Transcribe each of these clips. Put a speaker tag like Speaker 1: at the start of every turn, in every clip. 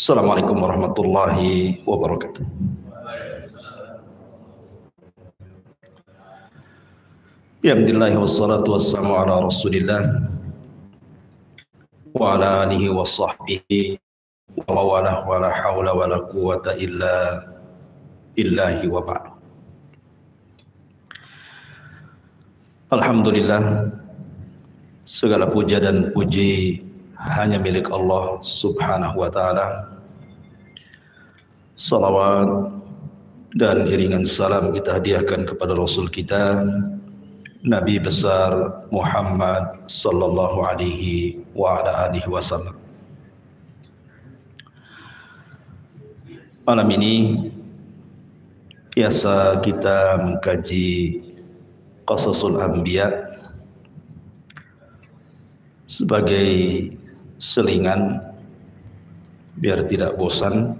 Speaker 1: Assalamualaikum warahmatullahi wabarakatuh. Alhamdulillah wassalatu wassalamu ala Rasulillah wa ala alihi wa sahbihi wa mawalah wa la hawla wa la quwwata illa billahi wa ba'du. Alhamdulillah, segala puja dan puji hanya milik Allah subhanahu wa ta'ala. Salawat dan iringan salam kita hadiahkan kepada Rasul kita, Nabi besar Muhammad sallallahu alaihi wa ala alihi wasallam. Malam ini biasa kita mengkaji Qasasul Anbiya sebagai selingan biar tidak bosan.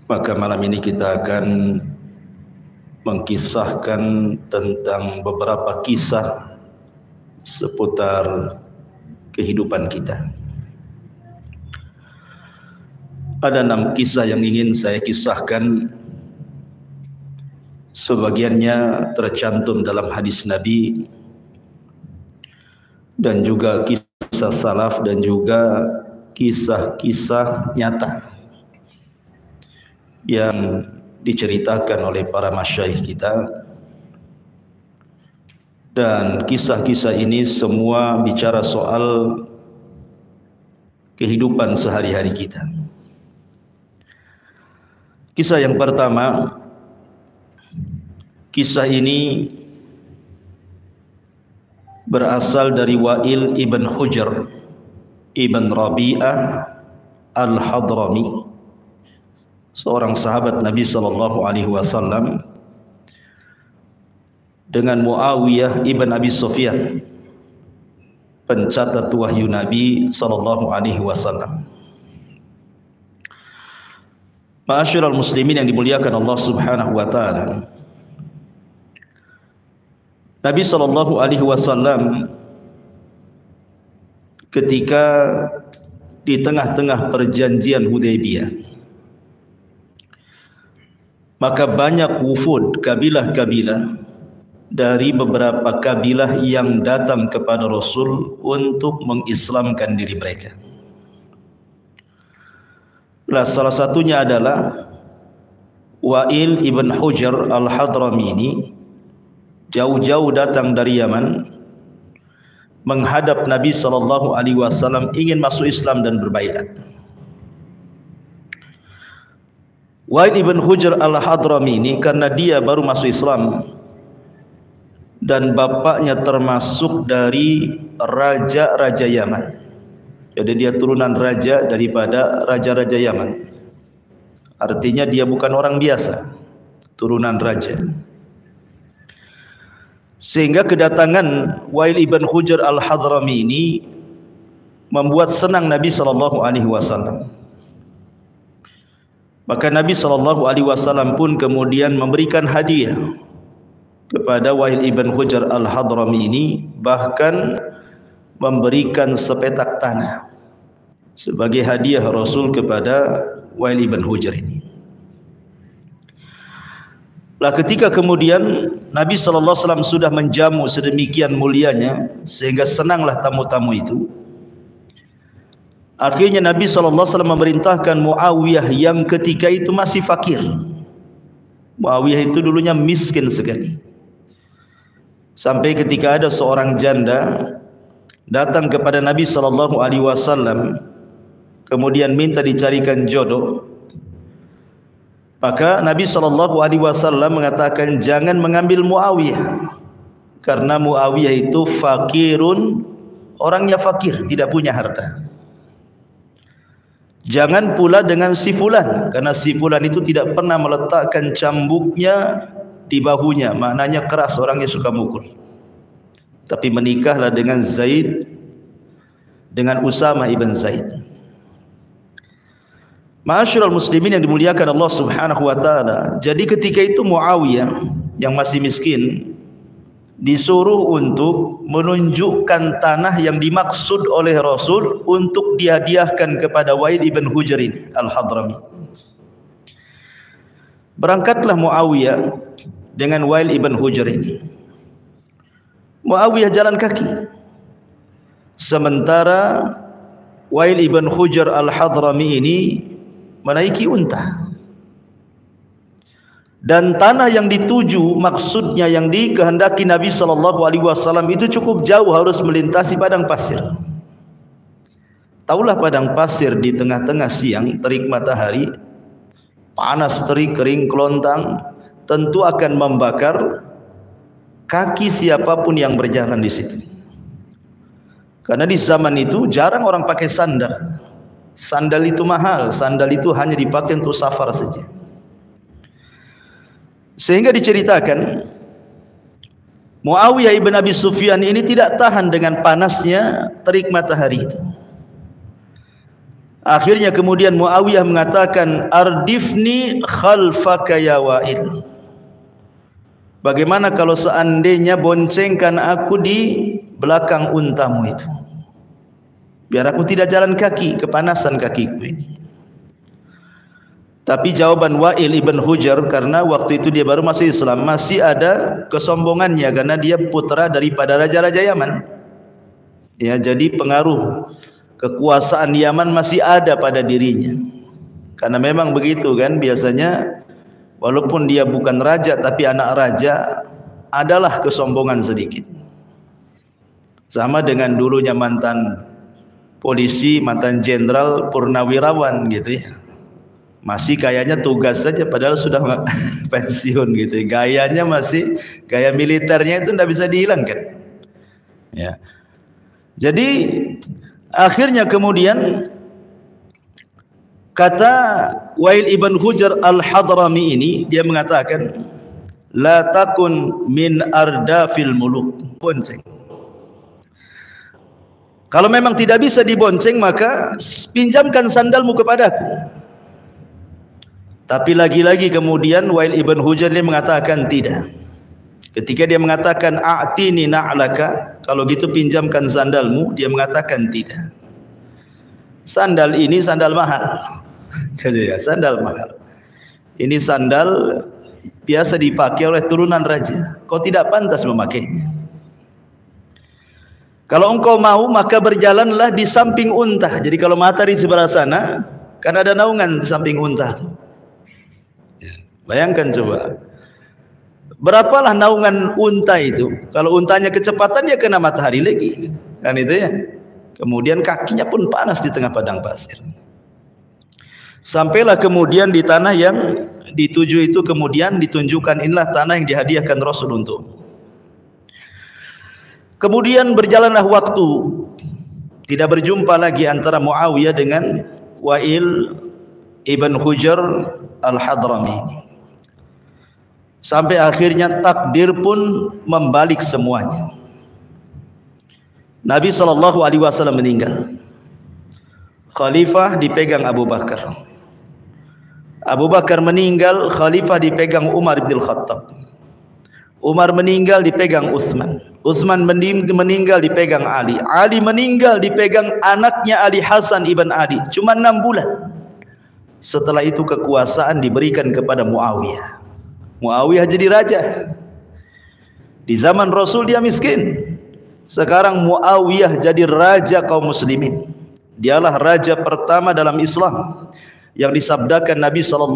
Speaker 1: Maka malam ini kita akan mengkisahkan tentang beberapa kisah seputar kehidupan kita. Ada 6 kisah yang ingin saya kisahkan. Sebagiannya tercantum dalam hadis Nabi dan juga kisah salaf dan juga kisah-kisah nyata yang diceritakan oleh para masyayikh kita. Dan kisah-kisah ini semua bicara soal kehidupan sehari-hari kita. Kisah yang pertama, kisah ini berasal dari Wa'il ibn Hujr ibn Rabi'ah al-Hadrami, seorang sahabat Nabi SAW, dengan Muawiyah ibn Abi Sufyan, pencatat wahyu Nabi SAW. Ma'asyiral muslimin yang dimuliakan Allah subhanahu wa ta'ala, Nabi SAW ketika di tengah-tengah perjanjian Hudaybiyah, maka banyak wufud, kabilah-kabilah dari beberapa kabilah yang datang kepada Rasul untuk mengislamkan diri mereka. Nah, salah satunya adalah Wa'il ibn Hujr al-Hadrami ini. Jauh-jauh datang dari Yaman menghadap Nabi SAW, ingin masuk Islam dan berbaiat. Wa'il ibn Hujr al-Hadrami ini karena dia baru masuk Islam dan bapaknya termasuk dari raja-raja Yaman. Jadi dia turunan raja daripada raja-raja Yaman. Artinya dia bukan orang biasa, turunan raja. Sehingga kedatangan Wa'il ibn Hujr al-Hadrami ini membuat senang Nabi SAW. Maka Nabi SAW pun kemudian memberikan hadiah kepada Wa'il ibn Hujr al-Hadrami ini, bahkan memberikan sepetak tanah sebagai hadiah Rasul kepada Wa'il ibn Hujr ini. Lah ketika kemudian Nabi SAW sudah menjamu sedemikian mulianya sehingga senanglah tamu-tamu itu, akhirnya Nabi SAW memerintahkan Muawiyah yang ketika itu masih fakir. Muawiyah itu dulunya miskin sekali, sampai ketika ada seorang janda datang kepada Nabi SAW kemudian minta dicarikan jodoh. Maka Nabi SAW mengatakan, jangan mengambil Muawiyah, karena Muawiyah itu fakirun, orangnya fakir, tidak punya harta. Jangan pula dengan si fulan, karena si fulan itu tidak pernah meletakkan cambuknya di bahunya, maknanya keras, orangnya suka mukul. Tapi menikahlah dengan Zaid, dengan Usamah ibn Zaid. Ma'asyiral muslimin yang dimuliakan Allah subhanahu wa ta'ala. Jadi ketika itu Muawiyah yang masih miskin disuruh untuk menunjukkan tanah yang dimaksud oleh Rasul untuk dihadiahkan kepada Wa'il ibn Hujr al-Hadrami. Berangkatlah Muawiyah dengan Wa'il ibn Hujr ini. Muawiyah jalan kaki, sementara Wa'il ibn Hujr al-Hadrami ini menaiki unta. Dan tanah yang dituju, maksudnya yang dikehendaki Nabi SAW itu cukup jauh, harus melintasi padang pasir. Taulah padang pasir di tengah-tengah siang, terik matahari, panas terik, kering kelontang, tentu akan membakar kaki siapapun yang berjalan di situ. Karena di zaman itu jarang orang pakai sandal. Sandal itu mahal, sandal itu hanya dipakai untuk safar saja. Sehingga diceritakan Muawiyah ibn Abi Sufyan ini tidak tahan dengan panasnya terik matahari itu. Akhirnya kemudian Muawiyah mengatakan, ardifni khalfaka ya Wa'il. Bagaimana kalau seandainya boncengkan aku di belakang untamu itu, biar aku tidak jalan kaki, kepanasan kakiku ini. Tapi jawaban Wa'il ibn Hujr, karena waktu itu dia baru masuk Islam, masih ada kesombongannya karena dia putra daripada raja-raja Yaman. Ya, jadi pengaruh kekuasaan Yaman masih ada pada dirinya. Karena memang begitu kan, biasanya walaupun dia bukan raja tapi anak raja, adalah kesombongan sedikit. Sama dengan dulunya mantan polisi, mantan jenderal, purnawirawan gitu ya. Masih kayaknya tugas saja padahal sudah pensiun gitu. Gayanya masih gaya militernya itu tidak bisa dihilangkan. Ya. Jadi akhirnya kemudian kata Wa'il ibn Hujr al-Hadrami ini, dia mengatakan, la takun min ardafil muluk. Bonceng. Kalau memang tidak bisa dibonceng, maka pinjamkan sandalmu kepadaku. Tapi lagi-lagi kemudian Wa'il ibn Hujr dia mengatakan tidak. Ketika dia mengatakan a'tini na'laka, kalau gitu pinjamkan sandalmu, dia mengatakan tidak. Sandal ini sandal mahal. Sandal mahal. Ini sandal biasa dipakai oleh turunan raja. Kau tidak pantas memakainya. Kalau engkau mau, maka berjalanlah di samping unta. Jadi kalau matahari sebelah sana, kan ada naungan di samping unta itu. Bayangkan coba, berapalah naungan unta itu? Kalau untanya kecepatan, ya kena matahari lagi, kan itu ya. Kemudian kakinya pun panas di tengah padang pasir. Sampailah kemudian di tanah yang dituju itu, kemudian ditunjukkan inilah tanah yang dihadiahkan Rasul untuk. Kemudian berjalanlah waktu, tidak berjumpa lagi antara Muawiyah dengan Wa'il ibn Hujr al-Hadrami. Sampai akhirnya takdir pun membalik semuanya. Nabi SAW meninggal. Khalifah dipegang Abu Bakar. Abu Bakar meninggal, khalifah dipegang Umar bin Khattab. Umar meninggal, dipegang Utsman. Utsman meninggal, dipegang Ali. Ali meninggal, dipegang anaknya Ali Hasan ibn Ali. Cuma 6 bulan. Setelah itu kekuasaan diberikan kepada Muawiyah. Muawiyah jadi raja. Di zaman Rasul dia miskin. Sekarang Muawiyah jadi raja kaum muslimin. Dialah raja pertama dalam Islam yang disabdakan Nabi SAW,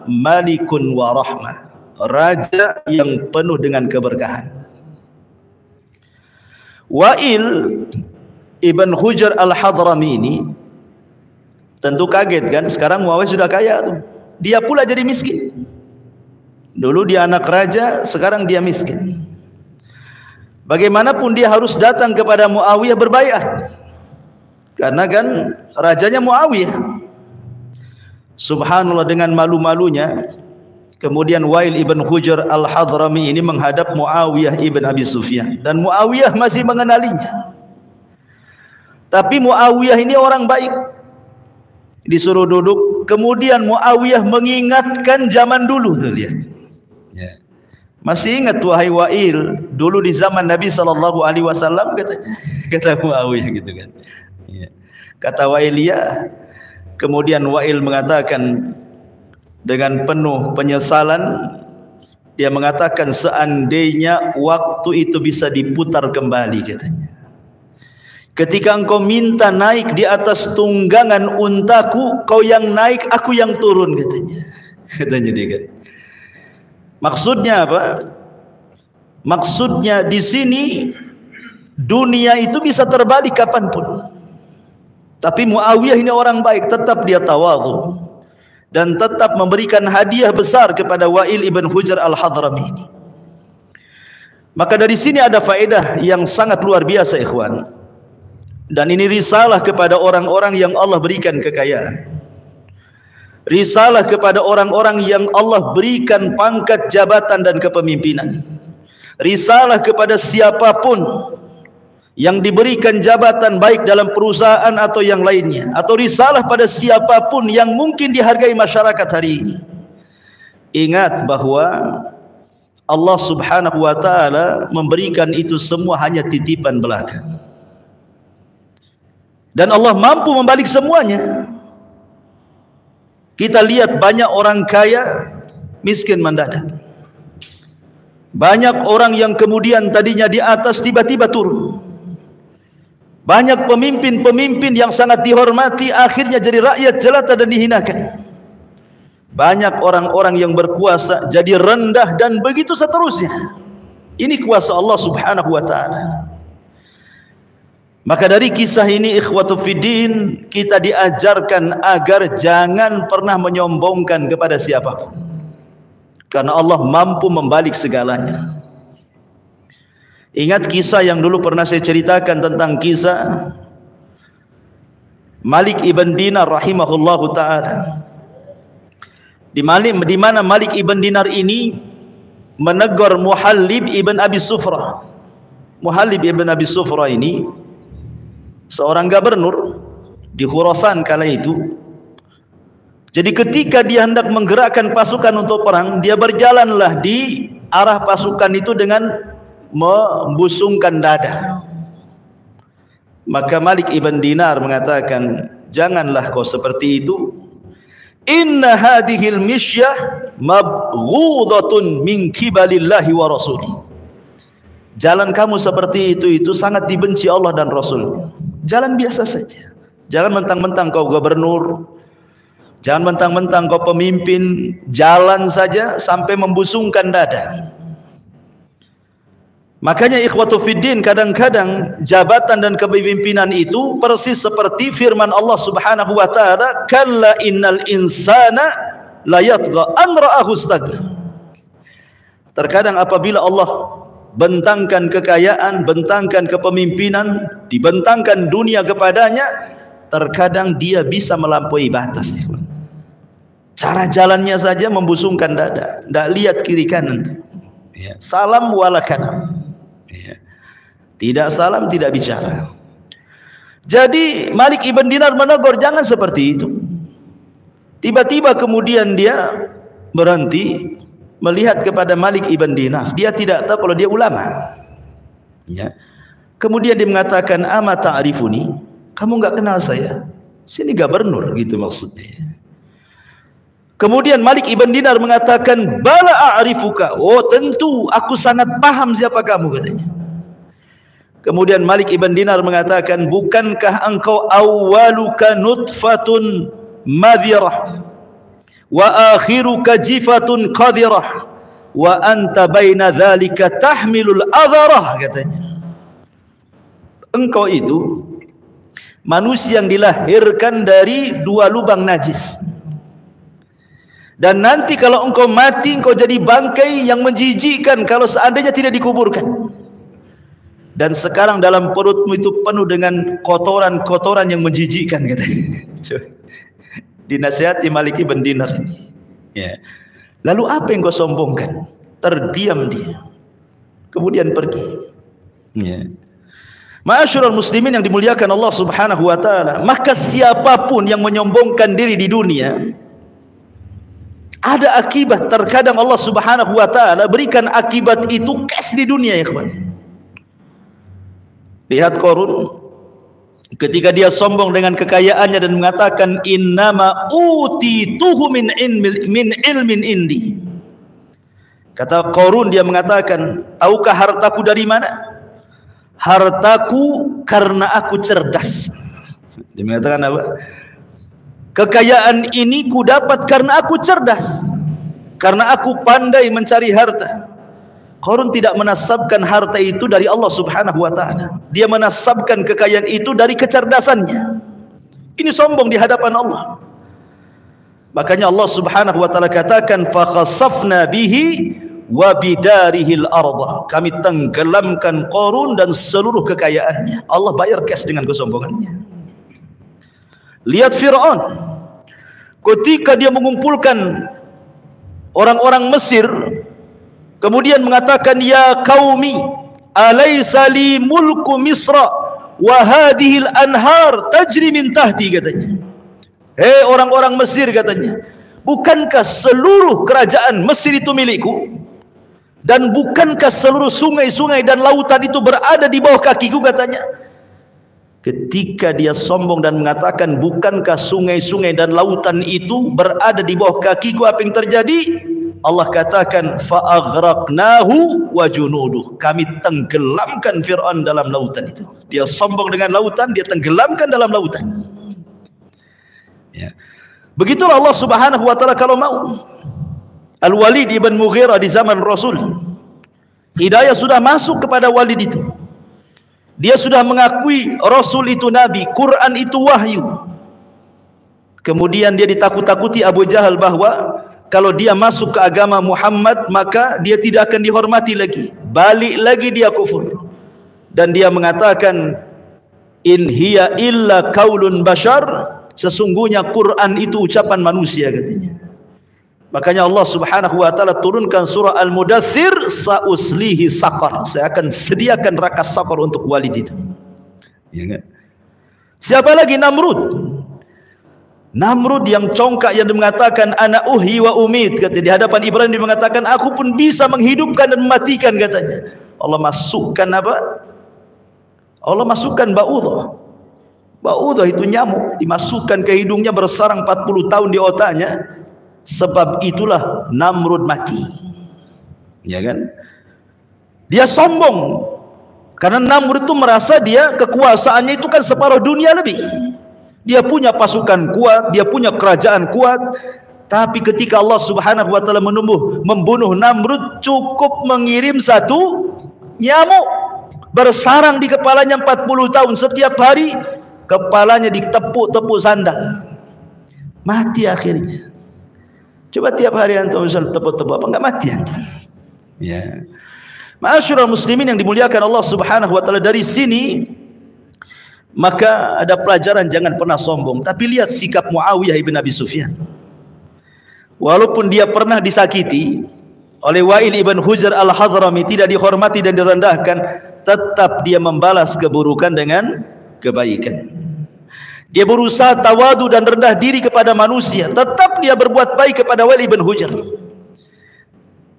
Speaker 1: Malikun wa rahmah, raja yang penuh dengan keberkahan. Wa'il ibn Hujr al-Hadrami ini tentu kaget kan, sekarang Muawiyah sudah kaya tuh. Dia pula jadi miskin. Dulu dia anak raja, sekarang dia miskin. Bagaimanapun dia harus datang kepada Muawiyah berbaiat. Karena kan rajanya Muawiyah. Subhanallah, dengan malu-malunya kemudian Wa'il ibn Hujr al-Hadrami ini menghadap Muawiyah ibn Abi Sufyan, dan Muawiyah masih mengenalinya. Tapi Muawiyah ini orang baik. Disuruh duduk, kemudian Muawiyah mengingatkan zaman dulu tuh, lihat. Masih ingat wahai Wa'il, dulu di zaman Nabi SAW katanya, kata Muawiyah gitu kan. Ya. Kata Wa'il, ya. Kemudian Wa'il mengatakan dengan penuh penyesalan, dia mengatakan seandainya waktu itu bisa diputar kembali katanya. Ketika engkau minta naik di atas tunggangan untaku, kau yang naik, aku yang turun katanya. Katanya dia kan. Maksudnya apa? Maksudnya di sini dunia itu bisa terbalik kapanpun. Tapi Muawiyah ini orang baik, tetap dia tawadhu dan tetap memberikan hadiah besar kepada Wa'il ibn Hujr al-Hadrami ini. Maka dari sini ada faedah yang sangat luar biasa, ikhwan. Dan ini risalah kepada orang-orang yang Allah berikan kekayaan. Risalah kepada orang-orang yang Allah berikan pangkat jabatan dan kepemimpinan. Risalah kepada siapapun yang diberikan jabatan baik dalam perusahaan atau yang lainnya, atau risalah pada siapapun yang mungkin dihargai masyarakat hari ini. Ingat bahwa Allah Subhanahu wa ta'ala memberikan itu semua hanya titipan belaka. Dan Allah mampu membalik semuanya. Kita lihat banyak orang kaya miskin mendadak. Banyak orang yang kemudian tadinya di atas tiba-tiba turun. Banyak pemimpin-pemimpin yang sangat dihormati akhirnya jadi rakyat jelata dan dihinakan. Banyak orang-orang yang berkuasa jadi rendah dan begitu seterusnya. Ini kuasa Allah Subhanahu wa ta'ala. Maka dari kisah ini, ikhwatu fiddin, kita diajarkan agar jangan pernah menyombongkan kepada siapapun. Karena Allah mampu membalik segalanya. Ingat kisah yang dulu pernah saya ceritakan tentang kisah Malik ibn Dinar rahimahullahu ta'ala. Di mana Malik ibn Dinar ini menegur Muhallib ibn Abi Sufrah. Muhallib ibn Abi Sufrah ini seorang gubernur di Khurasan kala itu. Jadi ketika dia hendak menggerakkan pasukan untuk perang, dia berjalanlah di arah pasukan itu dengan membusungkan dada. Maka Malik ibn Dinar mengatakan, janganlah kau seperti itu. Inna hadhil misyah mabghudatun min kibalillahi wa rasulih. Jalan kamu seperti itu sangat dibenci Allah dan Rasulnya. Jalan biasa saja. Jangan mentang-mentang kau gubernur, jangan mentang-mentang kau pemimpin, jalan saja sampai membusungkan dada. Makanya ikhwatu fiddin, kadang-kadang jabatan dan kepemimpinan itu persis seperti firman Allah Subhanahu wa ta'ala, kalla innal insana la yatgha an ra'ahu istaghna. Terkadang apabila Allah bentangkan kekayaan, bentangkan kepemimpinan, dibentangkan dunia kepadanya, terkadang dia bisa melampaui batas. Cara jalannya saja membusungkan dada, tidak lihat kiri kanan. Salam wala kalam. Tidak salam, tidak bicara. Jadi Malik ibn Dinar menegur, jangan seperti itu. Tiba-tiba kemudian dia berhenti melihat kepada Malik ibn Dinar. Dia tidak tahu kalau dia ulama. Kemudian dia mengatakan, ama ta'rifuni, kamu enggak kenal saya? Sini gubernur, gitu maksudnya. Kemudian Malik ibn Dinar mengatakan, bala a'rifuka. Oh tentu aku sangat paham siapa kamu, katanya. Kemudian Malik ibn Dinar mengatakan, bukankah engkau awwaluka nutfatun madhirah wa akhiruka jifatun qadhirah wa anta baina dhalika tahmilul adharah, katanya. Engkau itu manusia yang dilahirkan dari dua lubang najis. Dan nanti kalau engkau mati, engkau jadi bangkai yang menjijikkan kalau seandainya tidak dikuburkan. Dan sekarang dalam perutmu itu penuh dengan kotoran-kotoran yang menjijikkan, katanya. Dinasihati Malik ibn Dinar ini. Lalu apa yang kau sombongkan? Terdiam dia. Kemudian pergi. Ma'asyiral muslimin yang dimuliakan Allah Subhanahu wa ta'ala, maka siapapun yang menyombongkan diri di dunia Ada akibat. Terkadang Allah Subhanahu wa taala berikan akibat itu cash di dunia, ya kawan. Lihat Qarun ketika dia sombong dengan kekayaannya dan mengatakan innama utituhu min ilmin indi. Kata Qarun, dia mengatakan, tahukah hartaku dari mana? Hartaku karena aku cerdas. Dia mengatakan apa? Kekayaan ini ku dapat karena aku cerdas, karena aku pandai mencari harta. Qarun tidak menasabkan harta itu dari Allah Subhanahu wa taala. Dia menasabkan kekayaan itu dari kecerdasannya. Ini sombong di hadapan Allah. Makanya Allah Subhanahu wa taala katakan fa khasafna bihi wa bidarihil arda. Kami tenggelamkan Qarun dan seluruh kekayaannya. Allah bayar cash dengan kesombongannya. Lihat Fir'aun ketika dia mengumpulkan orang-orang Mesir, kemudian mengatakan, ya qaumi alaysa li mulku misra wa hadhil anhar tajri min tahti, katanya. Hei orang-orang Mesir, katanya, bukankah seluruh kerajaan Mesir itu milikku, dan bukankah seluruh sungai-sungai dan lautan itu berada di bawah kakiku, katanya. Ketika dia sombong dan mengatakan bukankah sungai-sungai dan lautan itu berada di bawah kakiku, apa yang terjadi? Allah katakan fa'aghraqnahu wa junuduh. Kami tenggelamkan Fir'aun dalam lautan itu. Dia sombong dengan lautan, dia tenggelamkan dalam lautan. Ya. Begitulah Allah Subhanahu wa taala kalau mau. Al-Walid ibn Mughirah di zaman Rasul, hidayah sudah masuk kepada Walid itu. Dia sudah mengakui Rasul itu Nabi, Quran itu wahyu. Kemudian dia ditakut-takuti Abu Jahal bahwa kalau dia masuk ke agama Muhammad maka dia tidak akan dihormati lagi. Balik lagi dia kufur. Dan dia mengatakan in hiya illa qaulun bashar, sesungguhnya Quran itu ucapan manusia, katanya. Makanya Allah Subhanahu wa taala turunkan surah Al-Mudaththir, sauslihi saqar. Saya akan sediakan neraka saqar untuk Walid itu. Ya kan? Siapa lagi? Namrud. Namrud yang congkak, yang mengatakan ana uhyi wa umit, kata di hadapan Ibrahim. Dia mengatakan aku pun bisa menghidupkan dan mematikan, katanya. Allah masukkan apa? Allah masukkan ba'udhah. Ba'udhah itu nyamuk, dimasukkan ke hidungnya, bersarang 40 tahun di otaknya. Sebab itulah Namrud mati. Ya kan? Dia sombong karena Namrud itu merasa dia kekuasaannya itu kan separuh dunia lebih. Dia punya pasukan kuat, dia punya kerajaan kuat. Tapi ketika Allah Subhanahu wa taala membunuh Namrud, cukup mengirim satu nyamuk bersarang di kepalanya 40 tahun. Setiap hari kepalanya ditepuk-tepuk sandal. Mati akhirnya. Coba tiap hari antum misal tepuk-tepuk, apa enggak mati antum? Ya. Ma'asyiral muslimin yang dimuliakan Allah Subhanahu wa taala, dari sini maka ada pelajaran, jangan pernah sombong. Tapi lihat sikap Muawiyah ibn Abi Sufyan. Walaupun dia pernah disakiti oleh Wa'il ibn Hujr al-Hadrami, tidak dihormati dan direndahkan, tetap dia membalas keburukan dengan kebaikan. Dia berusaha tawadu dan rendah diri kepada manusia, tetap dia berbuat baik kepada Wa'il ibn Hujr.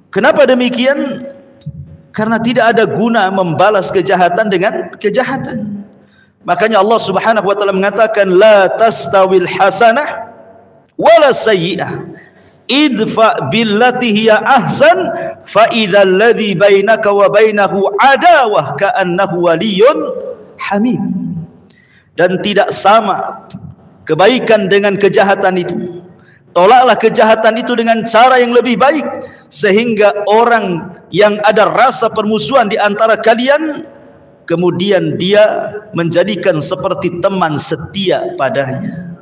Speaker 1: Kenapa demikian? Karena tidak ada guna membalas kejahatan dengan kejahatan. Makanya Allah Subhanahu wa taala mengatakan la tastawil hasanah wala sayyi'ah idfa billati hiya ahsan fa idzal ladzi bainaka wa bainahu adawah ka'annahu waliyyun hamim. Dan tidak sama kebaikan dengan kejahatan itu. Tolaklah kejahatan itu dengan cara yang lebih baik, sehingga orang yang ada rasa permusuhan di antara kalian, kemudian dia menjadikan seperti teman setia padanya.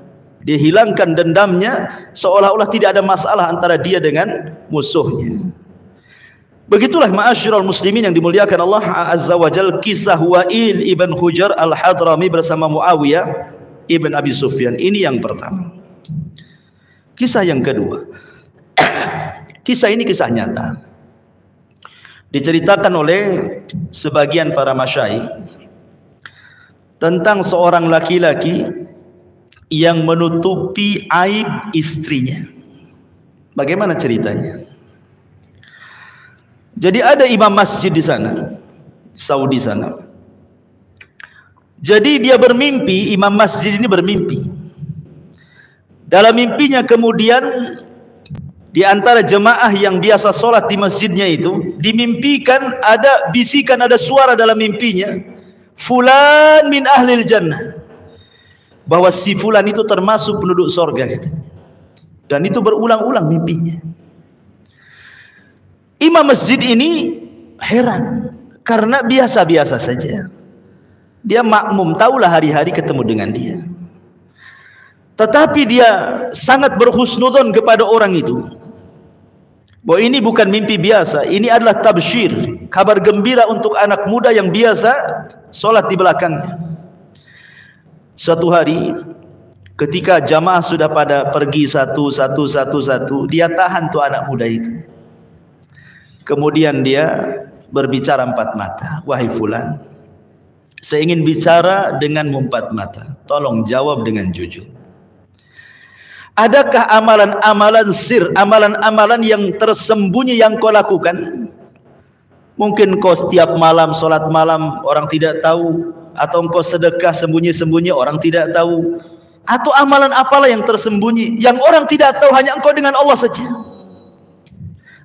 Speaker 1: Dia hilangkan dendamnya, seolah-olah tidak ada masalah antara dia dengan musuhnya. Begitulah ma'asyiral muslimin yang dimuliakan Allah Azza wa Jalla, kisah Wa'il ibn Hujr al-Hadrami bersama Muawiyah ibn Abi Sufyan. Ini yang pertama. Kisah yang kedua. Kisah ini kisah nyata. Diceritakan oleh sebagian para masyayikh tentang seorang laki-laki yang menutupi aib istrinya. Bagaimana ceritanya? Jadi ada imam masjid di sana, Saudi sana. Jadi dia bermimpi, imam masjid ini bermimpi. Dalam mimpinya kemudian di antara jemaah yang biasa sholat di masjidnya itu dimimpikan ada bisikan, ada suara dalam mimpinya, fulan min ahlil jannah, bahwa si fulan itu termasuk penduduk sorga katanya. Dan itu berulang-ulang mimpinya. Imam masjid ini heran karena biasa-biasa saja. Dia makmum, tahulah hari-hari ketemu dengan dia. Tetapi dia sangat berhusnudzon kepada orang itu, bahwa ini bukan mimpi biasa, ini adalah tabsyir, kabar gembira untuk anak muda yang biasa sholat di belakangnya. Suatu hari ketika jamaah sudah pada pergi satu, dia tahan tuh anak muda itu. Kemudian dia berbicara empat mata, wahai fulan, saya ingin bicara denganmu empat mata, tolong jawab dengan jujur. Adakah amalan-amalan sir, amalan-amalan yang tersembunyi yang kau lakukan? Mungkin kau setiap malam sholat malam orang tidak tahu, atau engkau sedekah sembunyi-sembunyi orang tidak tahu, atau amalan apalah yang tersembunyi yang orang tidak tahu, hanya engkau dengan Allah saja.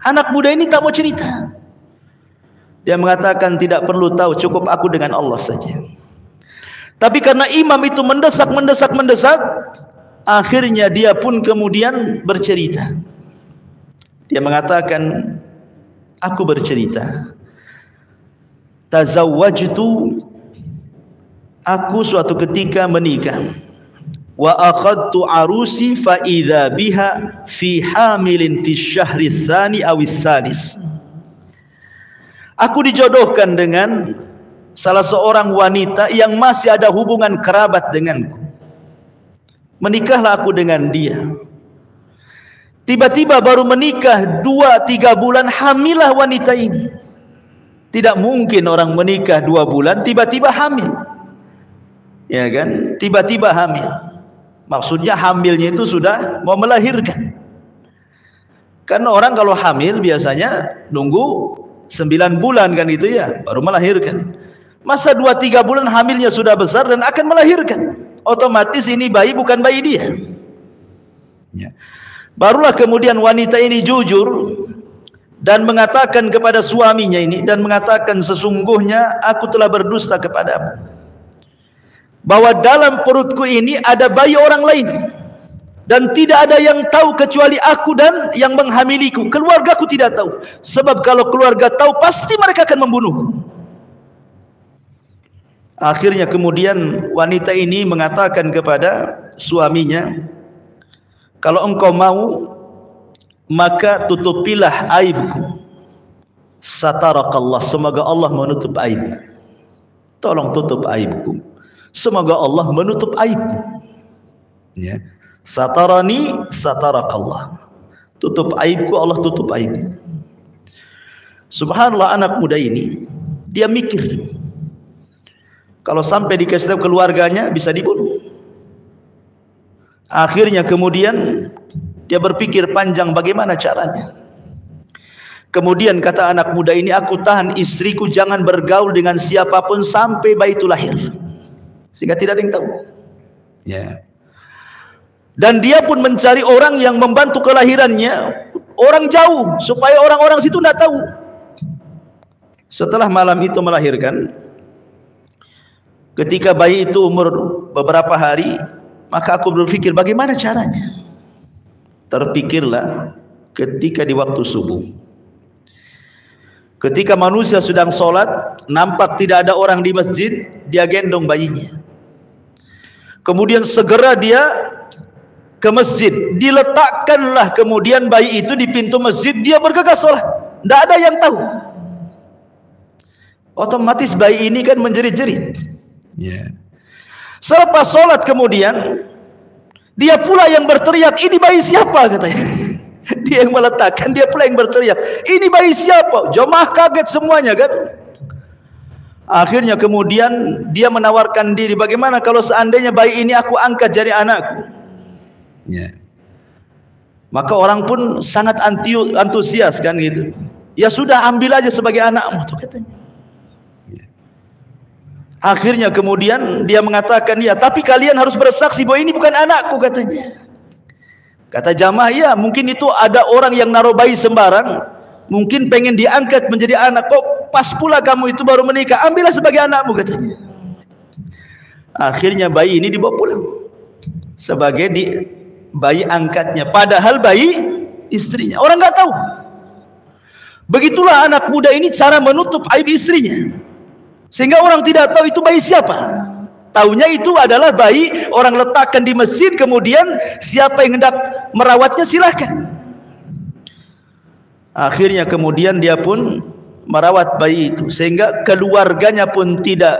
Speaker 1: Anak muda ini tak mau cerita. Dia mengatakan tidak perlu tahu, cukup aku dengan Allah saja. Tapi karena imam itu mendesak, akhirnya dia pun kemudian bercerita. Dia mengatakan, aku bercerita, tazawwajtu, aku suatu ketika menikah, wa akhadtu arusi fa idza biha fi hamilin fi syahri tsani aw tsalis. Aku dijodohkan dengan salah seorang wanita yang masih ada hubungan kerabat denganku. Menikahlah aku dengan dia. Tiba-tiba baru menikah 2-3 bulan hamillah wanita ini. Tidak mungkin orang menikah 2 bulan tiba-tiba hamil, ya kan? Tiba-tiba hamil, maksudnya hamilnya itu sudah mau melahirkan. Karena orang kalau hamil biasanya nunggu 9 bulan kan itu ya, baru melahirkan. Masa 2-3 bulan hamilnya sudah besar dan akan melahirkan, otomatis ini bayi bukan bayi dia ya. Barulah kemudian wanita ini jujur dan mengatakan kepada suaminya ini, dan mengatakan, sesungguhnya aku telah berdusta kepadamu, bahwa dalam perutku ini ada bayi orang lain, dan tidak ada yang tahu kecuali aku dan yang menghamiliku. Keluargaku tidak tahu, sebab kalau keluarga tahu pasti mereka akan membunuhku. Akhirnya kemudian wanita ini mengatakan kepada suaminya, kalau engkau mau, maka tutupilah aibku. Satarakallah, semoga Allah menutup aib. Tolong tutup aibku, semoga Allah menutup aibku ya. Satarani satarakallah, tutup aibku, Allah tutup aibku. Subhanallah, anak muda ini dia mikir, kalau sampai dikasih tahu keluarganya bisa dibunuh. Akhirnya kemudian dia berpikir panjang bagaimana caranya. Kemudian kata anak muda ini, aku tahan istriku jangan bergaul dengan siapapun sampai bayi itu lahir, sehingga tidak ada yang tahu ya. Dan dia pun mencari orang yang membantu kelahirannya, orang jauh, supaya orang-orang situ tidak tahu. Setelah malam itu melahirkan, ketika bayi itu umur beberapa hari, maka aku berpikir bagaimana caranya. Terpikirlah ketika di waktu subuh, ketika manusia sedang sholat, nampak tidak ada orang di masjid, dia gendong bayinya. Kemudian segera dia ke masjid, diletakkanlah kemudian bayi itu di pintu masjid, dia bergegas sholat, tidak ada yang tahu. Otomatis bayi ini kan menjerit-jerit ya. Selepas sholat kemudian dia pula yang berteriak, ini bayi siapa katanya. Dia yang meletakkan, dia pula yang berteriak, ini bayi siapa. Jemaah kaget semuanya kan. Akhirnya kemudian dia menawarkan diri, bagaimana kalau seandainya bayi ini aku angkat jadi anakku ya. Maka orang pun sangat antusias kan gitu. Ya sudah, ambil aja sebagai anakmu tuh katanya. Akhirnya kemudian dia mengatakan, ya tapi kalian harus bersaksi bahwa ini bukan anakku katanya. Kata jamaah, ya mungkin itu ada orang yang naruh bayi sembarang, mungkin pengen diangkat menjadi anak, kok pas pula kamu itu baru menikah, ambillah sebagai anakmu katanya. Akhirnya bayi ini dibawa pulang sebagai bayi angkatnya, padahal bayi istrinya. Orang nggak tahu. Begitulah anak muda ini cara menutup aib istrinya, sehingga orang tidak tahu itu bayi siapa. Taunya itu adalah bayi orang letakkan di masjid, kemudian siapa yang hendak merawatnya silahkan. Akhirnya kemudian dia pun merawat bayi itu, sehingga keluarganya pun tidak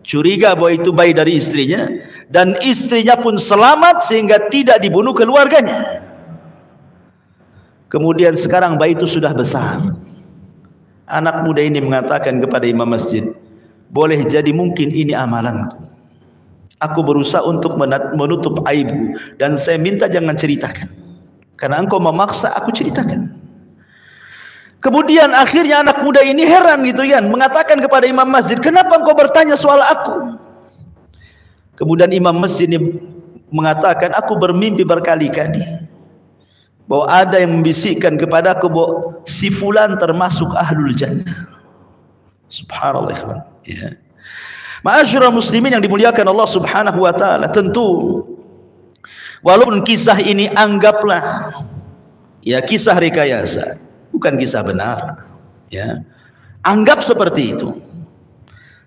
Speaker 1: curiga bahwa itu bayi dari istrinya, dan istrinya pun selamat sehingga tidak dibunuh keluarganya. Kemudian sekarang bayi itu sudah besar. Anak muda ini mengatakan kepada imam masjid, boleh jadi mungkin ini amalanku. Aku berusaha untuk menutup aibku, dan saya minta jangan ceritakan, karena engkau memaksa aku ceritakan. Kemudian akhirnya anak muda ini heran gitu kan, mengatakan kepada imam masjid, kenapa engkau bertanya soal aku? Kemudian imam masjid ini mengatakan, aku bermimpi berkali-kali bahwa ada yang membisikkan kepadaku bahwa si fulan termasuk ahlul jannah. Subhanallah ya. Ma'asyiral muslimin yang dimuliakan Allah Subhanahu wa taala, tentu walaupun kisah ini anggaplah ya kisah rekayasa, bukan kisah benar ya, anggap seperti itu,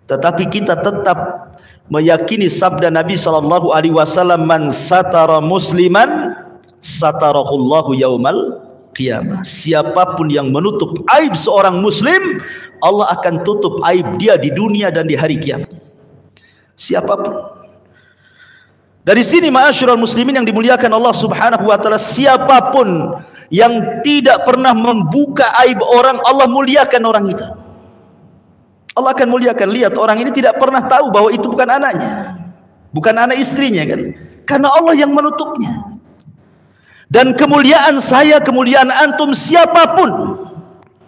Speaker 1: tetapi kita tetap meyakini sabda Nabi sallallahu alaihi wasallam, man satara musliman satarahullahu yaumal qiyamah. Siapapun yang menutup aib seorang muslim, Allah akan tutup aib dia di dunia dan di hari kiamat. Siapapun. Dari sini ma'asyiral muslimin yang dimuliakan Allah Subhanahu wa taala, siapapun yang tidak pernah membuka aib orang, Allah muliakan orang itu. Allah akan muliakan. Lihat, orang ini tidak pernah tahu bahwa itu bukan anaknya, bukan anak istrinya kan, karena Allah yang menutupnya. Dan kemuliaan saya, kemuliaan antum, siapapun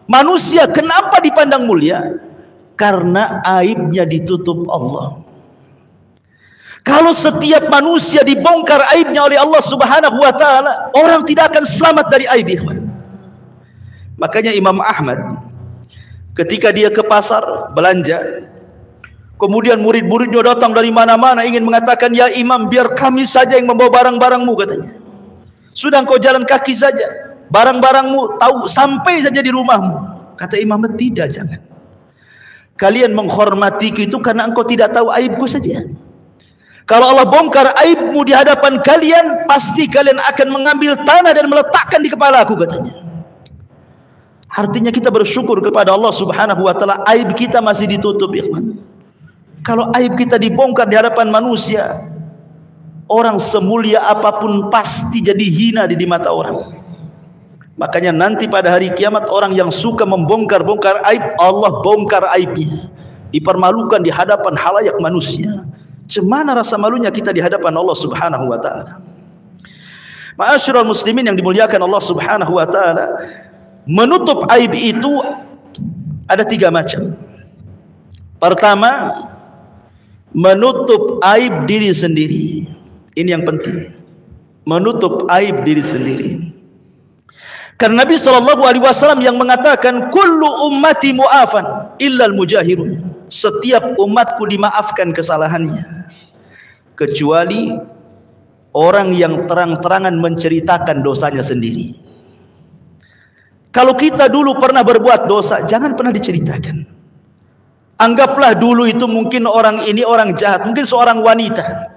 Speaker 1: manusia, kenapa dipandang mulia? Karena aibnya ditutup Allah. Kalau setiap manusia dibongkar aibnya oleh Allah Subhanahu wa taala, orang tidak akan selamat dari aib, ikhwan. Makanya Imam Ahmad ketika dia ke pasar belanja, kemudian murid-muridnya datang dari mana-mana ingin mengatakan, ya imam, biar kami saja yang membawa barang-barangmu katanya. Sudah engkau jalan kaki saja, barang-barangmu tahu sampai saja di rumahmu. Kata imam, tidak, jangan. Kalian menghormatiku itu karena engkau tidak tahu aibku saja. Kalau Allah bongkar aibmu di hadapan kalian, pasti kalian akan mengambil tanah dan meletakkan di kepala aku katanya. Artinya kita bersyukur kepada Allah Subhanahu wa taala, aib kita masih ditutup, ikhwan. Kalau aib kita dibongkar di hadapan manusia, orang semulia apapun pasti jadi hina di mata orang. Makanya nanti pada hari kiamat, orang yang suka membongkar-bongkar aib, Allah bongkar aibnya, dipermalukan di hadapan halayak manusia. Cemana rasa malunya kita di hadapan Allah Subhanahu wa taala. Ma'asyiral muslimin yang dimuliakan Allah Subhanahu wa taala, menutup aib itu ada 3 macam. Pertama, menutup aib diri sendiri. Ini yang penting, menutup aib diri sendiri. Karena Nabi SAW yang mengatakan, kullu ummati mu'afan illal mujahirun. Setiap umatku dimaafkan kesalahannya, kecuali orang yang terang-terangan menceritakan dosanya sendiri. Kalau kita dulu pernah berbuat dosa, jangan pernah diceritakan. Anggaplah dulu itu mungkin orang ini orang jahat, mungkin seorang wanita,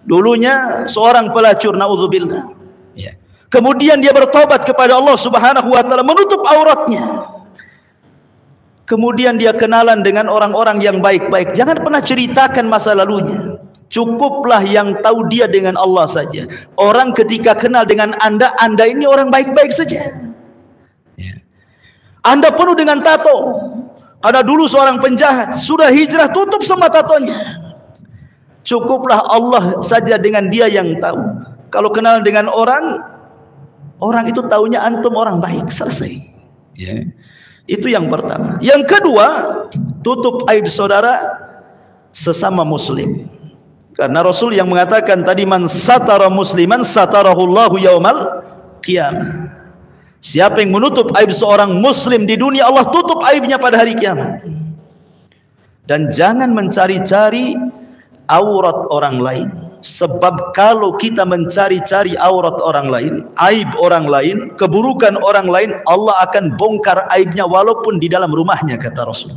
Speaker 1: dulunya seorang pelacur, naudzubillah ya. Kemudian dia bertobat kepada Allah Subhanahu wa taala, menutup auratnya. Kemudian dia kenalan dengan orang-orang yang baik-baik. Jangan pernah ceritakan masa lalunya. Cukuplah yang tahu dia dengan Allah saja. Orang ketika kenal dengan Anda, Anda ini orang baik-baik saja. Anda penuh dengan tato. Ada dulu seorang penjahat, sudah hijrah, tutup semua tatonya. Cukuplah Allah saja dengan dia yang tahu. Kalau kenal dengan orang, Orang itu taunya antum orang baik, selesai. Ya. Itu yang pertama. Yang kedua, tutup aib saudara sesama muslim. Karena Rasul yang mengatakan tadi, man satara musliman satarahullahu yaumal qiyamah. Siapa yang menutup aib seorang muslim di dunia, Allah tutup aibnya pada hari kiamat. Dan jangan mencari-cari aurat orang lain. Sebab kalau kita mencari-cari aurat orang lain, aib orang lain, keburukan orang lain, Allah akan bongkar aibnya walaupun di dalam rumahnya, kata Rasul.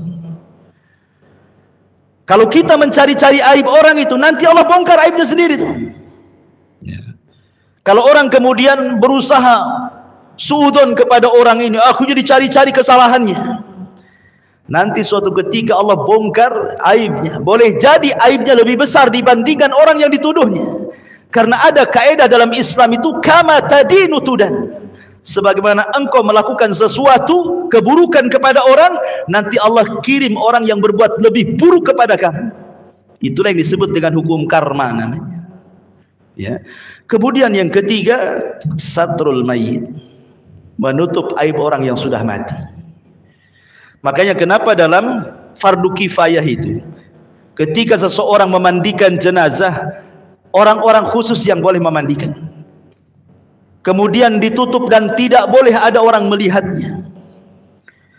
Speaker 1: Kalau kita mencari-cari aib orang itu, nanti Allah bongkar aibnya sendiri tuh. Ya. Kalau orang kemudian berusaha suudon kepada orang ini, aku jadi cari-cari kesalahannya, nanti suatu ketika Allah bongkar aibnya. Boleh jadi aibnya lebih besar dibandingkan orang yang dituduhnya. Karena ada kaidah dalam Islam itu, kama tadinu tudan. Sebagaimana engkau melakukan sesuatu keburukan kepada orang, nanti Allah kirim orang yang berbuat lebih buruk kepada kamu. Itulah yang disebut dengan hukum karma namanya. Ya. Kemudian yang ketiga, satrul mayyit, menutup aib orang yang sudah mati. Makanya kenapa dalam fardu kifayah itu, ketika seseorang memandikan jenazah, orang-orang khusus yang boleh memandikan, kemudian ditutup dan tidak boleh ada orang melihatnya.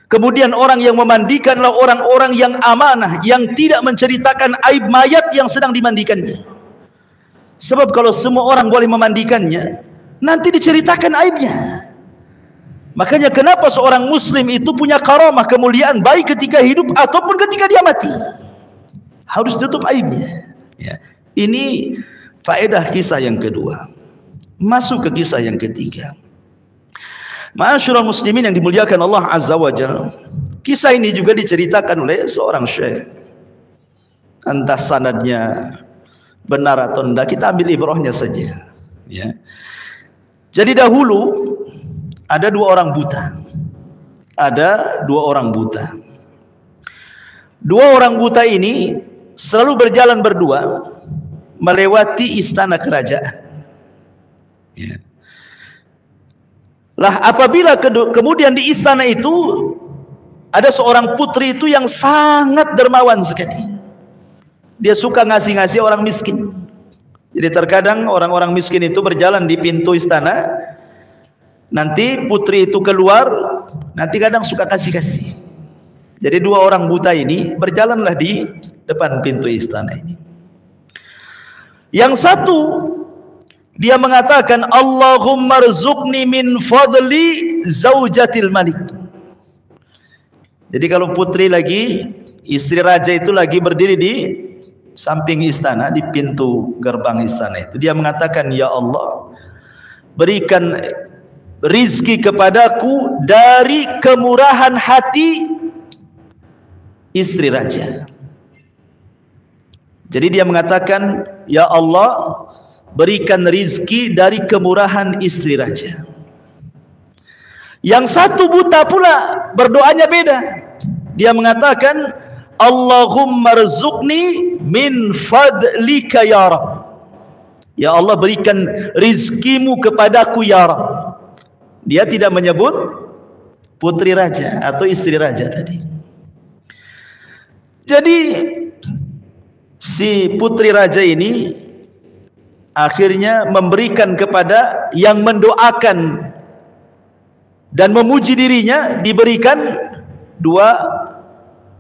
Speaker 1: Kemudian orang yang memandikanlah orang-orang yang amanah, yang tidak menceritakan aib mayat yang sedang dimandikannya. Sebab kalau semua orang boleh memandikannya, nanti diceritakan aibnya. Makanya kenapa seorang muslim itu punya karamah, kemuliaan, baik ketika hidup ataupun ketika dia mati, harus tutup aibnya. Ya. Ini faedah kisah yang kedua. Masuk ke kisah yang ketiga. Ma'asyiral muslimin yang dimuliakan Allah Azza wa Jalla. Kisah ini juga diceritakan oleh seorang syekh. Entah sanadnya benar atau tidak, kita ambil ibrahnya saja. Ya. Jadi dahulu ada dua orang buta. Ada dua orang buta. Dua orang buta ini selalu berjalan berdua melewati istana kerajaan. Ya. Lah apabila kemudian di istana itu ada seorang putri itu yang sangat dermawan sekali. Dia suka ngasih-ngasih orang miskin. Jadi terkadang orang-orang miskin itu berjalan di pintu istana, nanti putri itu keluar, nanti kadang suka kasih-kasih. Jadi dua orang buta ini berjalanlah di depan pintu istana ini. Yang satu dia mengatakan, Allahumma rzuqni min fadli zaujatil malik. Jadi kalau putri lagi, istri raja itu lagi berdiri di samping istana, di pintu gerbang istana itu, dia mengatakan, ya Allah, berikan rizki kepadaku dari kemurahan hati istri raja. Jadi dia mengatakan, ya Allah, berikan rizki dari kemurahan istri raja. Yang satu buta pula berdoanya beda. Dia mengatakan, Allahumma rzuqni min fadlika ya Rabb. Ya Allah, berikan rizkimu kepadaku ya Rabb. Dia tidak menyebut putri raja atau istri raja tadi. Jadi si putri raja ini akhirnya memberikan kepada yang mendoakan dan memuji dirinya, diberikan dua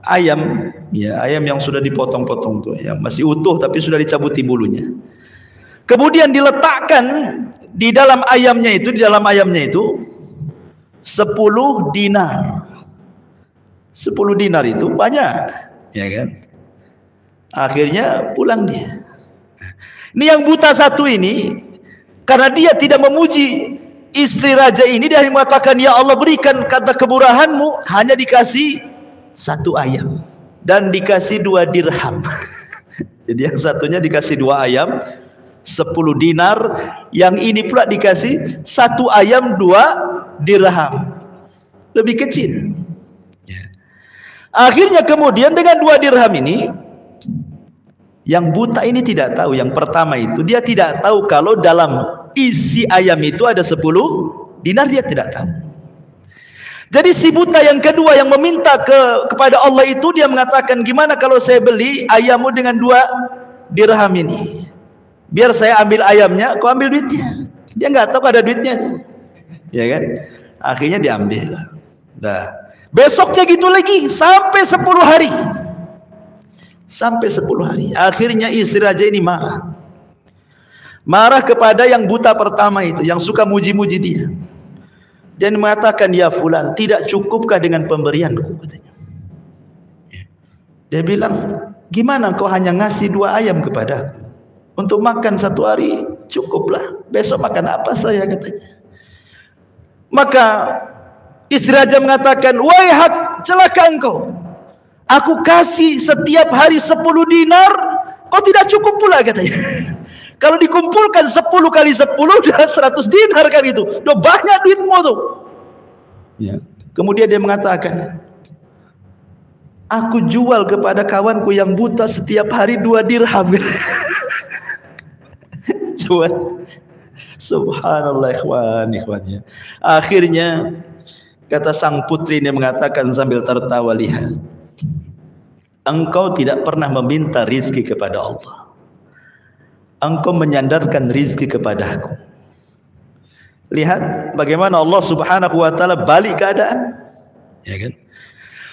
Speaker 1: ayam, ya, ayam yang sudah dipotong-potong tuh, yang masih utuh tapi sudah dicabuti bulunya. Kemudian diletakkan di dalam ayamnya itu, 10 dinar. 10 dinar itu banyak, ya kan? Akhirnya pulang dia. Ini yang buta satu ini, karena dia tidak memuji istri raja ini, dia mengatakan, ya Allah, berikan kata kemurahanmu, hanya dikasih 1 ayam dan dikasih 2 dirham. Jadi yang satunya dikasih 2 ayam 10 dinar, yang ini pula dikasih 1 ayam 2 dirham, lebih kecil. Akhirnya kemudian dengan 2 dirham ini, yang buta ini tidak tahu. Yang pertama itu dia tidak tahu kalau dalam isi ayam itu ada 10 dinar dia tidak tahu. Jadi si buta yang kedua yang meminta kepada Allah itu, dia mengatakan, gimana kalau saya beli ayammu dengan 2 dirham ini, biar saya ambil ayamnya, kau ambil duitnya. Dia nggak tahu ada duitnya, ya kan? Akhirnya diambil. Nah, besoknya gitu lagi sampai 10 hari. Sampai 10 hari. Akhirnya istri raja ini marah. Marah kepada yang buta pertama itu, yang suka muji-muji dia. Dan mengatakan, ya fulan, tidak cukupkah dengan pemberianku, katanya. Dia bilang, gimana kau hanya ngasih 2 ayam kepadaku, untuk makan 1 hari cukuplah, besok makan apa saya, katanya. Maka istri raja mengatakan, wahai celaka engkau, aku kasih setiap hari 10 dinar, kau tidak cukup pula, katanya. Kalau dikumpulkan 10 kali 10 udah 100 dinar kan itu. Udah banyak duitmu tuh. Ya. Kemudian dia mengatakan, aku jual kepada kawanku yang buta setiap hari 2 dirham. Jual. Subhanallah ikhwan. Akhirnya kata sang putri ini mengatakan sambil tertawa, lihat, engkau tidak pernah meminta rizki kepada Allah, engkau menyandarkan rizki kepada aku. Lihat bagaimana Allah Subhanahu wa taala balik keadaan, ya kan?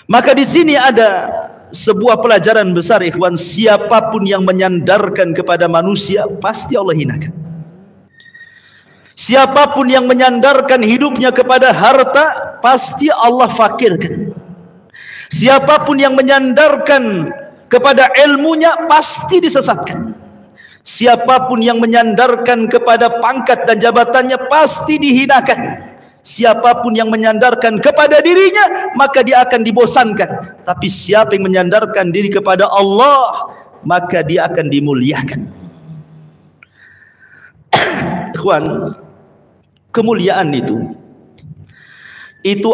Speaker 1: Maka di sini ada sebuah pelajaran besar, ikhwan. Siapapun yang menyandarkan kepada manusia, pasti Allah hinakan. Siapapun yang menyandarkan hidupnya kepada harta, pasti Allah fakirkan. Siapapun yang menyandarkan kepada ilmunya, pasti disesatkan. Siapapun yang menyandarkan kepada pangkat dan jabatannya, pasti dihinakan. Siapapun yang menyandarkan kepada dirinya, maka dia akan dibosankan. Tapi siapa yang menyandarkan diri kepada Allah, maka dia akan dimuliakan. Ikhwan, kemuliaan itu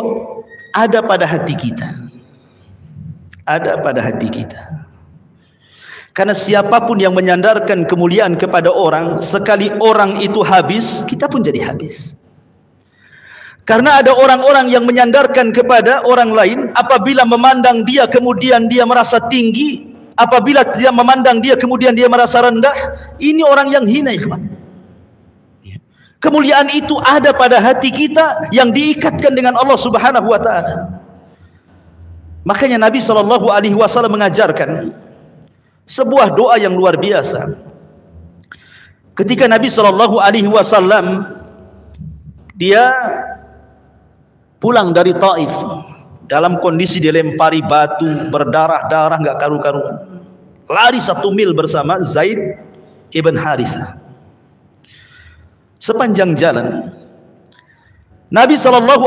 Speaker 1: ada pada hati kita. Ada pada hati kita. Karena siapapun yang menyandarkan kemuliaan kepada orang, sekali orang itu habis, kita pun jadi habis. Karena ada orang-orang yang menyandarkan kepada orang lain, apabila memandang dia kemudian dia merasa tinggi, apabila dia memandang dia kemudian dia merasa rendah. Ini orang yang hina, ikhwan. Kemuliaan itu ada pada hati kita yang diikatkan dengan Allah Subhanahu wa taala. Makanya Nabi SAW mengajarkan sebuah doa yang luar biasa. Ketika Nabi SAW dia pulang dari Taif dalam kondisi dilempari batu, berdarah-darah nggak karu-karuan, lari 1 mil bersama Zaid ibn Harithah. Sepanjang jalan Nabi SAW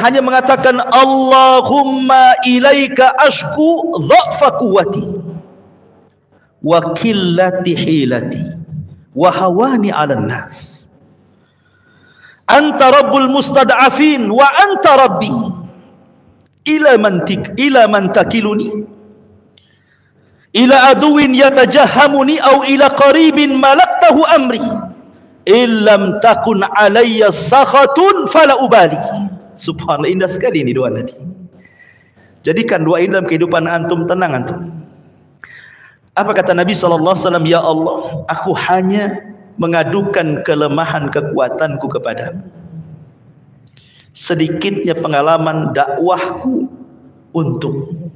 Speaker 1: hanya mengatakan, Allahumma ilaika ashku dha'fa quwwati wa qillati hilati wa hawani 'alan nas. Anta rabbul mustad'afin wa anta rabbi. Ila man takiluni? Ila aduwin yatajahhamuni aw ila qaribin malaktahu amri. Illam takun alayya sakhatun fala ubali. Subhanallah, indah sekali ini doa Nabi. Jadikan doa ini dalam kehidupan antum, tenang antum. Apa kata Nabi SAW? Ya Allah, aku hanya mengadukan kelemahan kekuatanku kepadamu. Sedikitnya pengalaman dakwahku untukmu,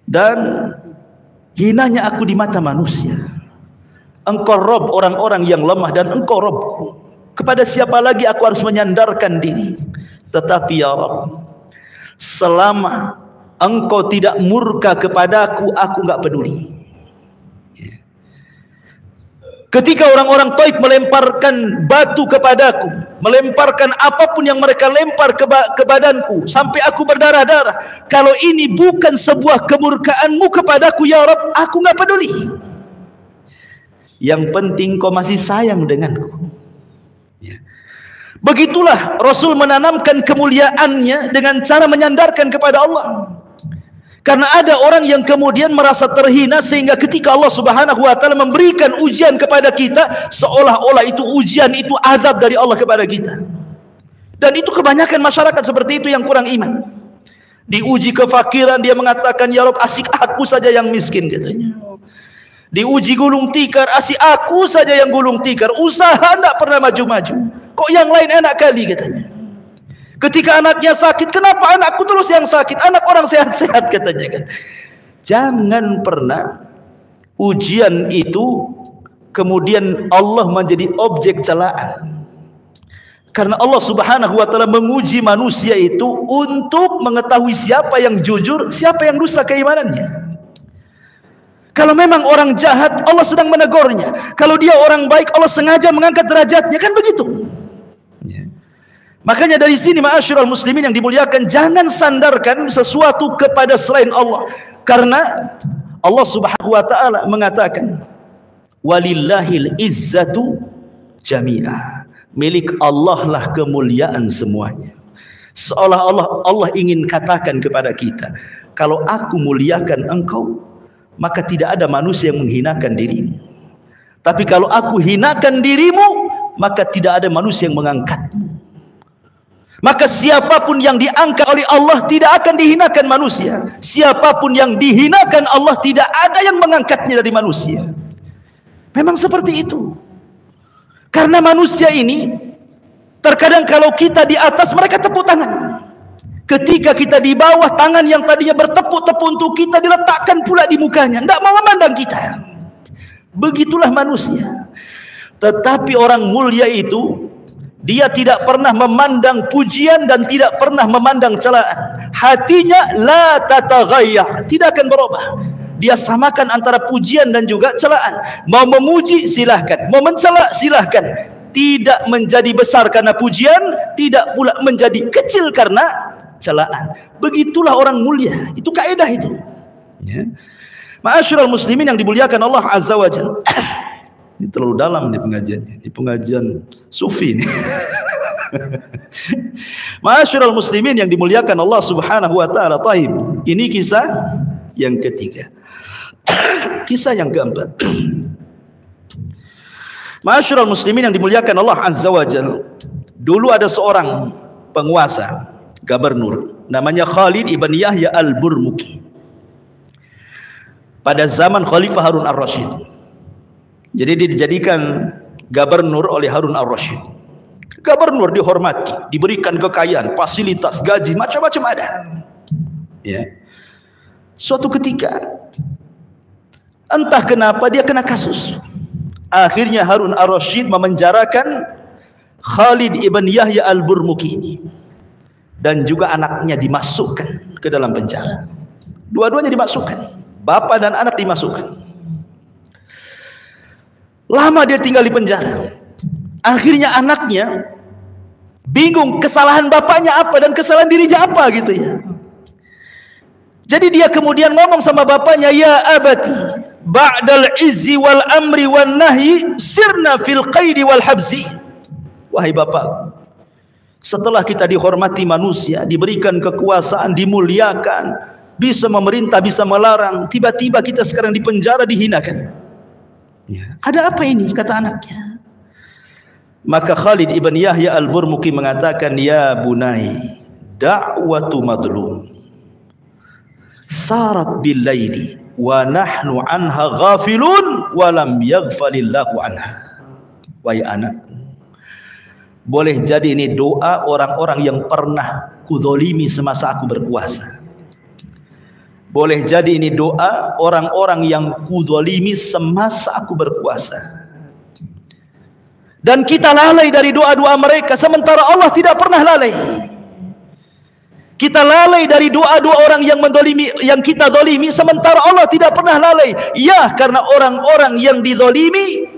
Speaker 1: dan hinanya aku di mata manusia. Engkau Rob orang-orang yang lemah, dan Engkau Robku. Kepada siapa lagi aku harus menyandarkan diri? Tetapi ya Rob, selama Engkau tidak murka kepadaku, aku enggak peduli. Ketika orang-orang Taif melemparkan batu kepadaku, melemparkan apapun yang mereka lempar ke badanku, sampai aku berdarah-darah, kalau ini bukan sebuah kemurkaanmu kepadaku ya Rabb, aku enggak peduli. Yang penting kau masih sayang denganku. Begitulah Rasul menanamkan kemuliaannya dengan cara menyandarkan kepada Allah. Karena ada orang yang kemudian merasa terhina sehingga ketika Allah Subhanahu wa taala memberikan ujian kepada kita, seolah-olah itu ujian, itu azab dari Allah kepada kita. Dan itu kebanyakan masyarakat seperti itu yang kurang iman. Diuji kefakiran, dia mengatakan, ya Rabb, asik aku saja yang miskin, katanya. Diuji gulung tikar, asik aku saja yang gulung tikar, usaha tidak pernah maju-maju, kok yang lain enak kali, katanya. Ketika anaknya sakit, kenapa anakku terus yang sakit, anak orang sehat-sehat, katanya kan. Jangan pernah ujian itu kemudian Allah menjadi objek celaan. Karena Allah Subhanahu wa taala menguji manusia itu untuk mengetahui siapa yang jujur, siapa yang dusta keimanannya. Kalau memang orang jahat, Allah sedang menegurnya. Kalau dia orang baik, Allah sengaja mengangkat derajatnya, kan begitu. Makanya dari sini ma'asyiral muslimin yang dimuliakan, jangan sandarkan sesuatu kepada selain Allah. Karena Allah Subhanahu wa taala mengatakan, walillahil izzatu jami'ah. Milik Allah lah kemuliaan semuanya. Seolah-olah Allah ingin katakan kepada kita, kalau aku muliakan engkau, maka tidak ada manusia yang menghinakan dirimu. Tapi kalau aku hinakan dirimu, maka tidak ada manusia yang mengangkatmu. Maka siapapun yang diangkat oleh Allah tidak akan dihinakan manusia. Siapapun yang dihinakan Allah tidak ada yang mengangkatnya dari manusia. Memang seperti itu. Karena manusia ini terkadang kalau kita di atas, mereka tepuk tangan. Ketika kita di bawah, tangan yang tadinya bertepuk-tepuk untuk kita diletakkan pula di mukanya, tidak mau memandang kita. Begitulah manusia. Tetapi orang mulia itu, dia tidak pernah memandang pujian dan tidak pernah memandang celaan. Hatinya la tataghayyar, tidak akan berubah. Dia samakan antara pujian dan juga celaan. Mau memuji silahkan, mau mencela silahkan. Tidak menjadi besar karena pujian, tidak pula menjadi kecil karena celaan. Begitulah orang mulia. Itu kaidah itu. Ya. Ma'asyiral muslimin yang dimuliakan Allah Azza wa Jalla. Ini terlalu dalam nih pengajiannya. Ini pengajian sufi nih. Ma'asyiral muslimin yang dimuliakan Allah Subhanahu wa taala. Taib. Ini kisah yang ketiga. Kisah yang keempat. Ma'asyiral muslimin yang dimuliakan Allah Azza wa Jalla. Dulu ada seorang penguasa, gubernur, namanya Khalid ibn Yahya al-Burmuki. Pada zaman Khalifah Harun ar-Rasyid. Jadi dia dijadikan gubernur oleh Harun ar-Rasyid. Gubernur dihormati, diberikan kekayaan, fasilitas, gaji, macam-macam ada. Ya. Suatu ketika, entah kenapa dia kena kasus. Akhirnya Harun ar-Rasyid memenjarakan Khalid ibn Yahya al-Burmuki ini. Dan juga anaknya dimasukkan ke dalam penjara. Dua-duanya dimasukkan. Bapak dan anak dimasukkan. Lama dia tinggal di penjara. Akhirnya anaknya bingung kesalahan bapaknya apa dan kesalahan dirinya apa gitu ya. Jadi dia kemudian ngomong sama bapaknya, ya abati, ba'dal izzi wal amri wan nahyi sirna fil qaidi wal habsi. Wahai bapakku, setelah kita dihormati manusia, diberikan kekuasaan, dimuliakan, bisa memerintah, bisa melarang, tiba-tiba kita sekarang di penjara, dihinakan. Ya. Ada apa ini, kata anaknya. Maka Khalid ibn Yahya al-Burmuki mengatakan, ya bunai, da'watu madlum sarat bil laili wa nahnu anha ghafilun wa lam yaghfalillahu anha. Wahai anakku, boleh jadi ini doa orang-orang yang pernah kudzalimi semasa aku berkuasa. Boleh jadi ini doa orang-orang yang kudzalimi semasa aku berkuasa. Dan kita lalai dari doa-doa mereka, sementara Allah tidak pernah lalai. Kita lalai dari doa-doa orang yang mendolimi, yang kita dolimi, sementara Allah tidak pernah lalai. Ya, karena orang-orang yang didolimi,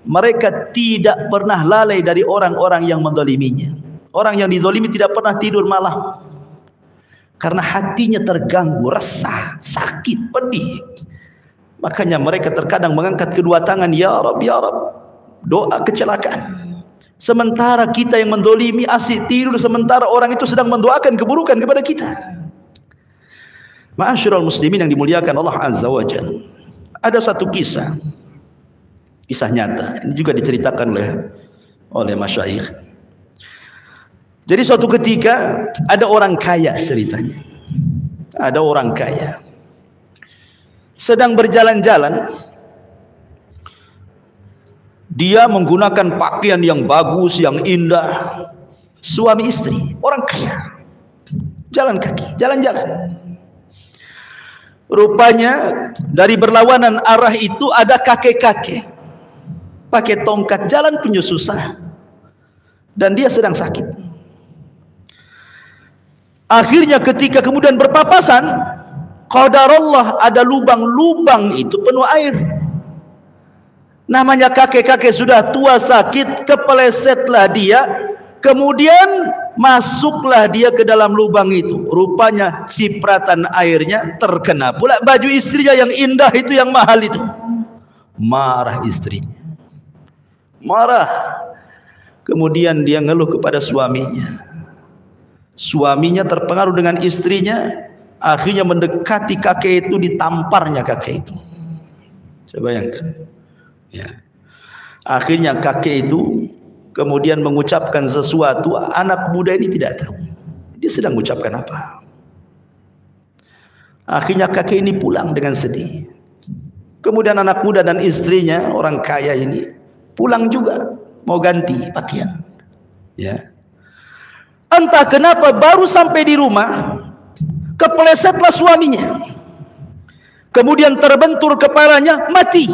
Speaker 1: mereka tidak pernah lalai dari orang-orang yang mendoliminya. Orang yang didolimi tidak pernah tidur malam. Karena hatinya terganggu, resah, sakit, pedih. Makanya mereka terkadang mengangkat kedua tangan, ya Rabb, ya Rabb. Doa kecelakaan. Sementara kita yang mendolimi asik tidur, sementara orang itu sedang mendoakan keburukan kepada kita. Ma'asyiral muslimin yang dimuliakan Allah Azza wa Jalla. Ada satu kisah nyata. Ini juga diceritakan oleh masyayikh. Jadi suatu ketika ada orang kaya ceritanya. Ada orang kaya sedang berjalan-jalan. Dia menggunakan pakaian yang bagus, yang indah. Suami istri, orang kaya, jalan kaki, jalan-jalan. Rupanya dari berlawanan arah itu ada kakek-kakek pakai tongkat, jalan punya susah, dan dia sedang sakit. Akhirnya ketika kemudian berpapasan, qadarullah ada lubang-lubang itu penuh air. Namanya kakek-kakek sudah tua sakit, kepelesetlah dia, kemudian masuklah dia ke dalam lubang itu. Rupanya cipratan airnya terkena pula baju istrinya yang indah itu, yang mahal itu. Marah istrinya, marah. Kemudian dia ngeluh kepada suaminya. Suaminya terpengaruh dengan istrinya, akhirnya mendekati kakek itu, ditamparnya kakek itu. Coba bayangkan ya. Akhirnya kakek itu kemudian mengucapkan sesuatu, anak muda ini tidak tahu dia sedang mengucapkan apa. Akhirnya kakek ini pulang dengan sedih. Kemudian anak muda dan istrinya, orang kaya ini, pulang juga mau ganti pakaian. Ya. Entah kenapa baru sampai di rumah, kepelesetlah suaminya. Kemudian terbentur kepalanya, mati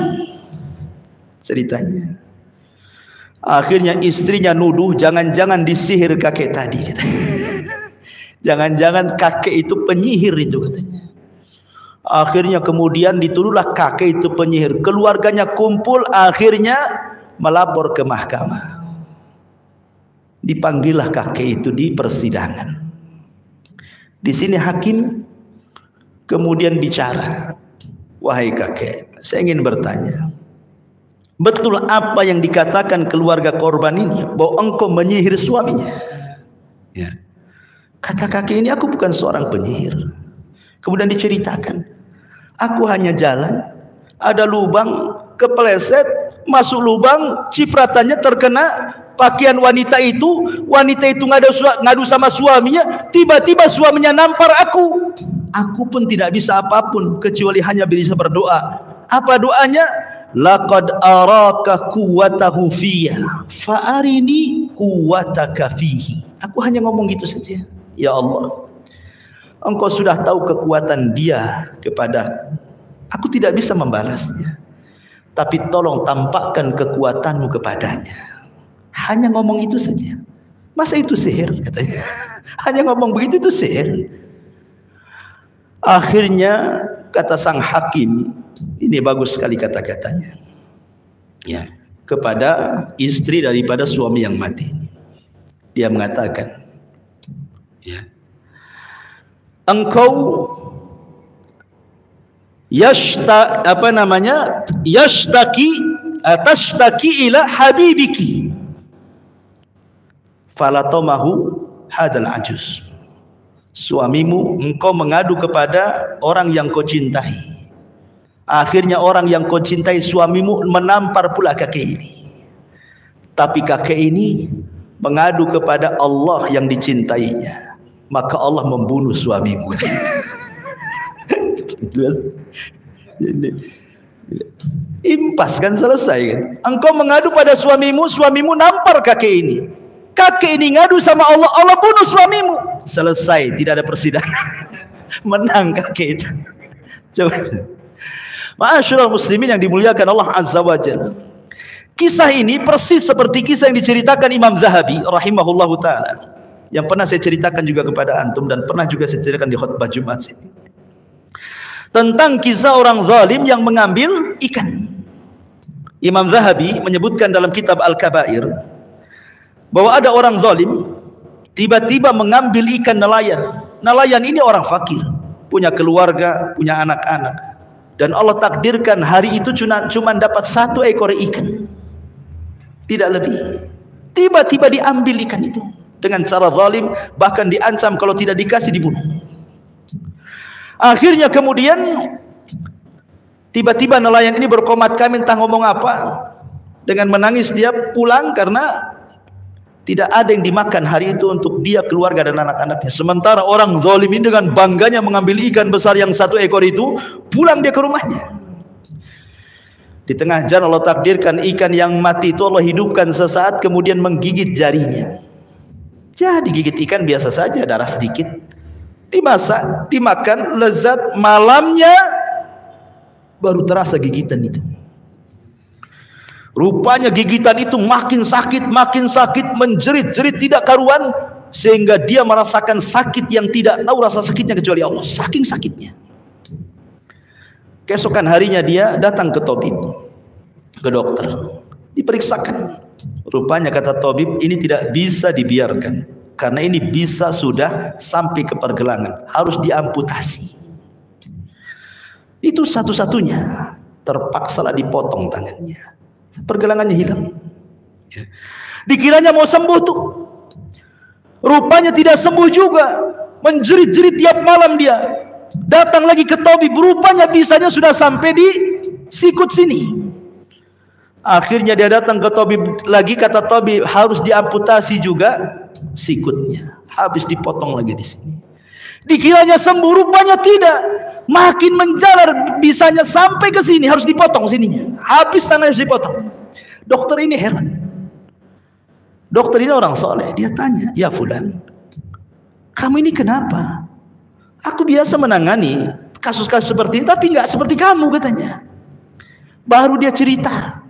Speaker 1: ceritanya. Akhirnya istrinya nuduh, jangan-jangan disihir kakek tadi katanya. Jangan-jangan kakek itu penyihir itu katanya. Akhirnya kemudian dituduhlah kakek itu penyihir. Keluarganya kumpul, akhirnya melapor ke mahkamah. Dipanggillah kakek itu di persidangan. Di sini hakim kemudian bicara, wahai kakek, saya ingin bertanya, betul apa yang dikatakan keluarga korban ini, bahwa engkau menyihir suaminya? Ya. Kata kakek ini, aku bukan seorang penyihir. Kemudian diceritakan, aku hanya jalan, ada lubang, kepeleset, masuk lubang, cipratannya terkena pakaian wanita itu ngadu sama suaminya, tiba-tiba suaminya nampar aku. Aku pun tidak bisa apapun kecuali hanya bisa berdoa. Apa doanya? Laqad araka quwwatahu fiyya fa arini quwwataka fihi. Aku hanya ngomong gitu saja. Ya Allah, engkau sudah tahu kekuatan dia kepadaku. Aku tidak bisa membalasnya, tapi tolong tampakkan kekuatanmu kepadanya. Hanya ngomong itu saja. Masa itu sihir katanya? Hanya ngomong begitu itu sihir. Akhirnya kata sang hakim, ini bagus sekali kata-katanya, ya, kepada istri daripada suami yang mati. Dia mengatakan, ya, engkau tashtaki ila habibiki falatomahu hadal ajuz. Suamimu, engkau mengadu kepada orang yang kau cintai. Akhirnya orang yang kau cintai, suamimu, menampar pula kakek ini. Tapi kakek ini mengadu kepada Allah yang dicintainya, maka Allah membunuh suamimu. Impas kan, selesai kan. Engkau mengadu pada suamimu, suamimu nampar kakek ini. Kakek ini ngadu sama Allah, Allah bunuh suamimu. Selesai, tidak ada persidangan. Menang kakek itu. Coba. Ma'asyiral muslimin yang dimuliakan Allah Azza wa Jalla. Kisah ini persis seperti kisah yang diceritakan Imam Zahabi rahimahullahu ta'ala, yang pernah saya ceritakan juga kepada antum, dan pernah juga saya ceritakan di khutbah Jumat ini, tentang kisah orang zalim yang mengambil ikan. Imam Zahabi menyebutkan dalam kitab Al-Kabair bahwa ada orang zalim tiba-tiba mengambil ikan nelayan. Nelayan ini orang fakir, punya keluarga, punya anak-anak, dan Allah takdirkan hari itu cuma dapat 1 ekor ikan, tidak lebih. Tiba-tiba diambil ikan itu dengan cara zalim, bahkan diancam kalau tidak dikasih dibunuh. Akhirnya kemudian tiba-tiba nelayan ini berkomat kami entah ngomong apa. Dengan menangis dia pulang karena tidak ada yang dimakan hari itu untuk dia, keluarga dan anak-anaknya. Sementara orang zalim ini dengan bangganya mengambil ikan besar yang 1 ekor itu, pulang dia ke rumahnya. Di tengah jalan Allah takdirkan ikan yang mati itu Allah hidupkan sesaat, kemudian menggigit jarinya. Ya, digigit ikan biasa saja, darah sedikit. Dimasak, dimakan, lezat. Malamnya baru terasa gigitan itu. Rupanya gigitan itu makin sakit, menjerit-jerit tidak karuan, sehingga dia merasakan sakit yang tidak tahu rasa sakitnya kecuali Allah. Saking sakitnya. Keesokan harinya dia datang ke tabib, ke dokter, diperiksakan. Rupanya kata tabib, ini tidak bisa dibiarkan, karena ini bisa sudah sampai ke pergelangan, harus diamputasi. Itu satu-satunya. Terpaksalah dipotong tangannya. Pergelangannya hilang. Dikiranya mau sembuh tuh, rupanya tidak sembuh juga. Menjerit-jerit tiap malam dia. Datang lagi ke tabib, rupanya bisanya sudah sampai di sikut sini. Akhirnya dia datang ke tabib lagi, kata tabib harus diamputasi juga sikutnya, habis dipotong lagi di sini. Dikiranya sembuh, rupanya tidak. Makin menjalar, bisanya sampai ke sini, harus dipotong sininya. Habis tangannya harus dipotong. Dokter ini heran. Dokter ini orang soleh. Dia tanya, ya fulan, kamu ini kenapa? Aku biasa menangani kasus-kasus seperti ini, tapi nggak seperti kamu, katanya. Baru dia cerita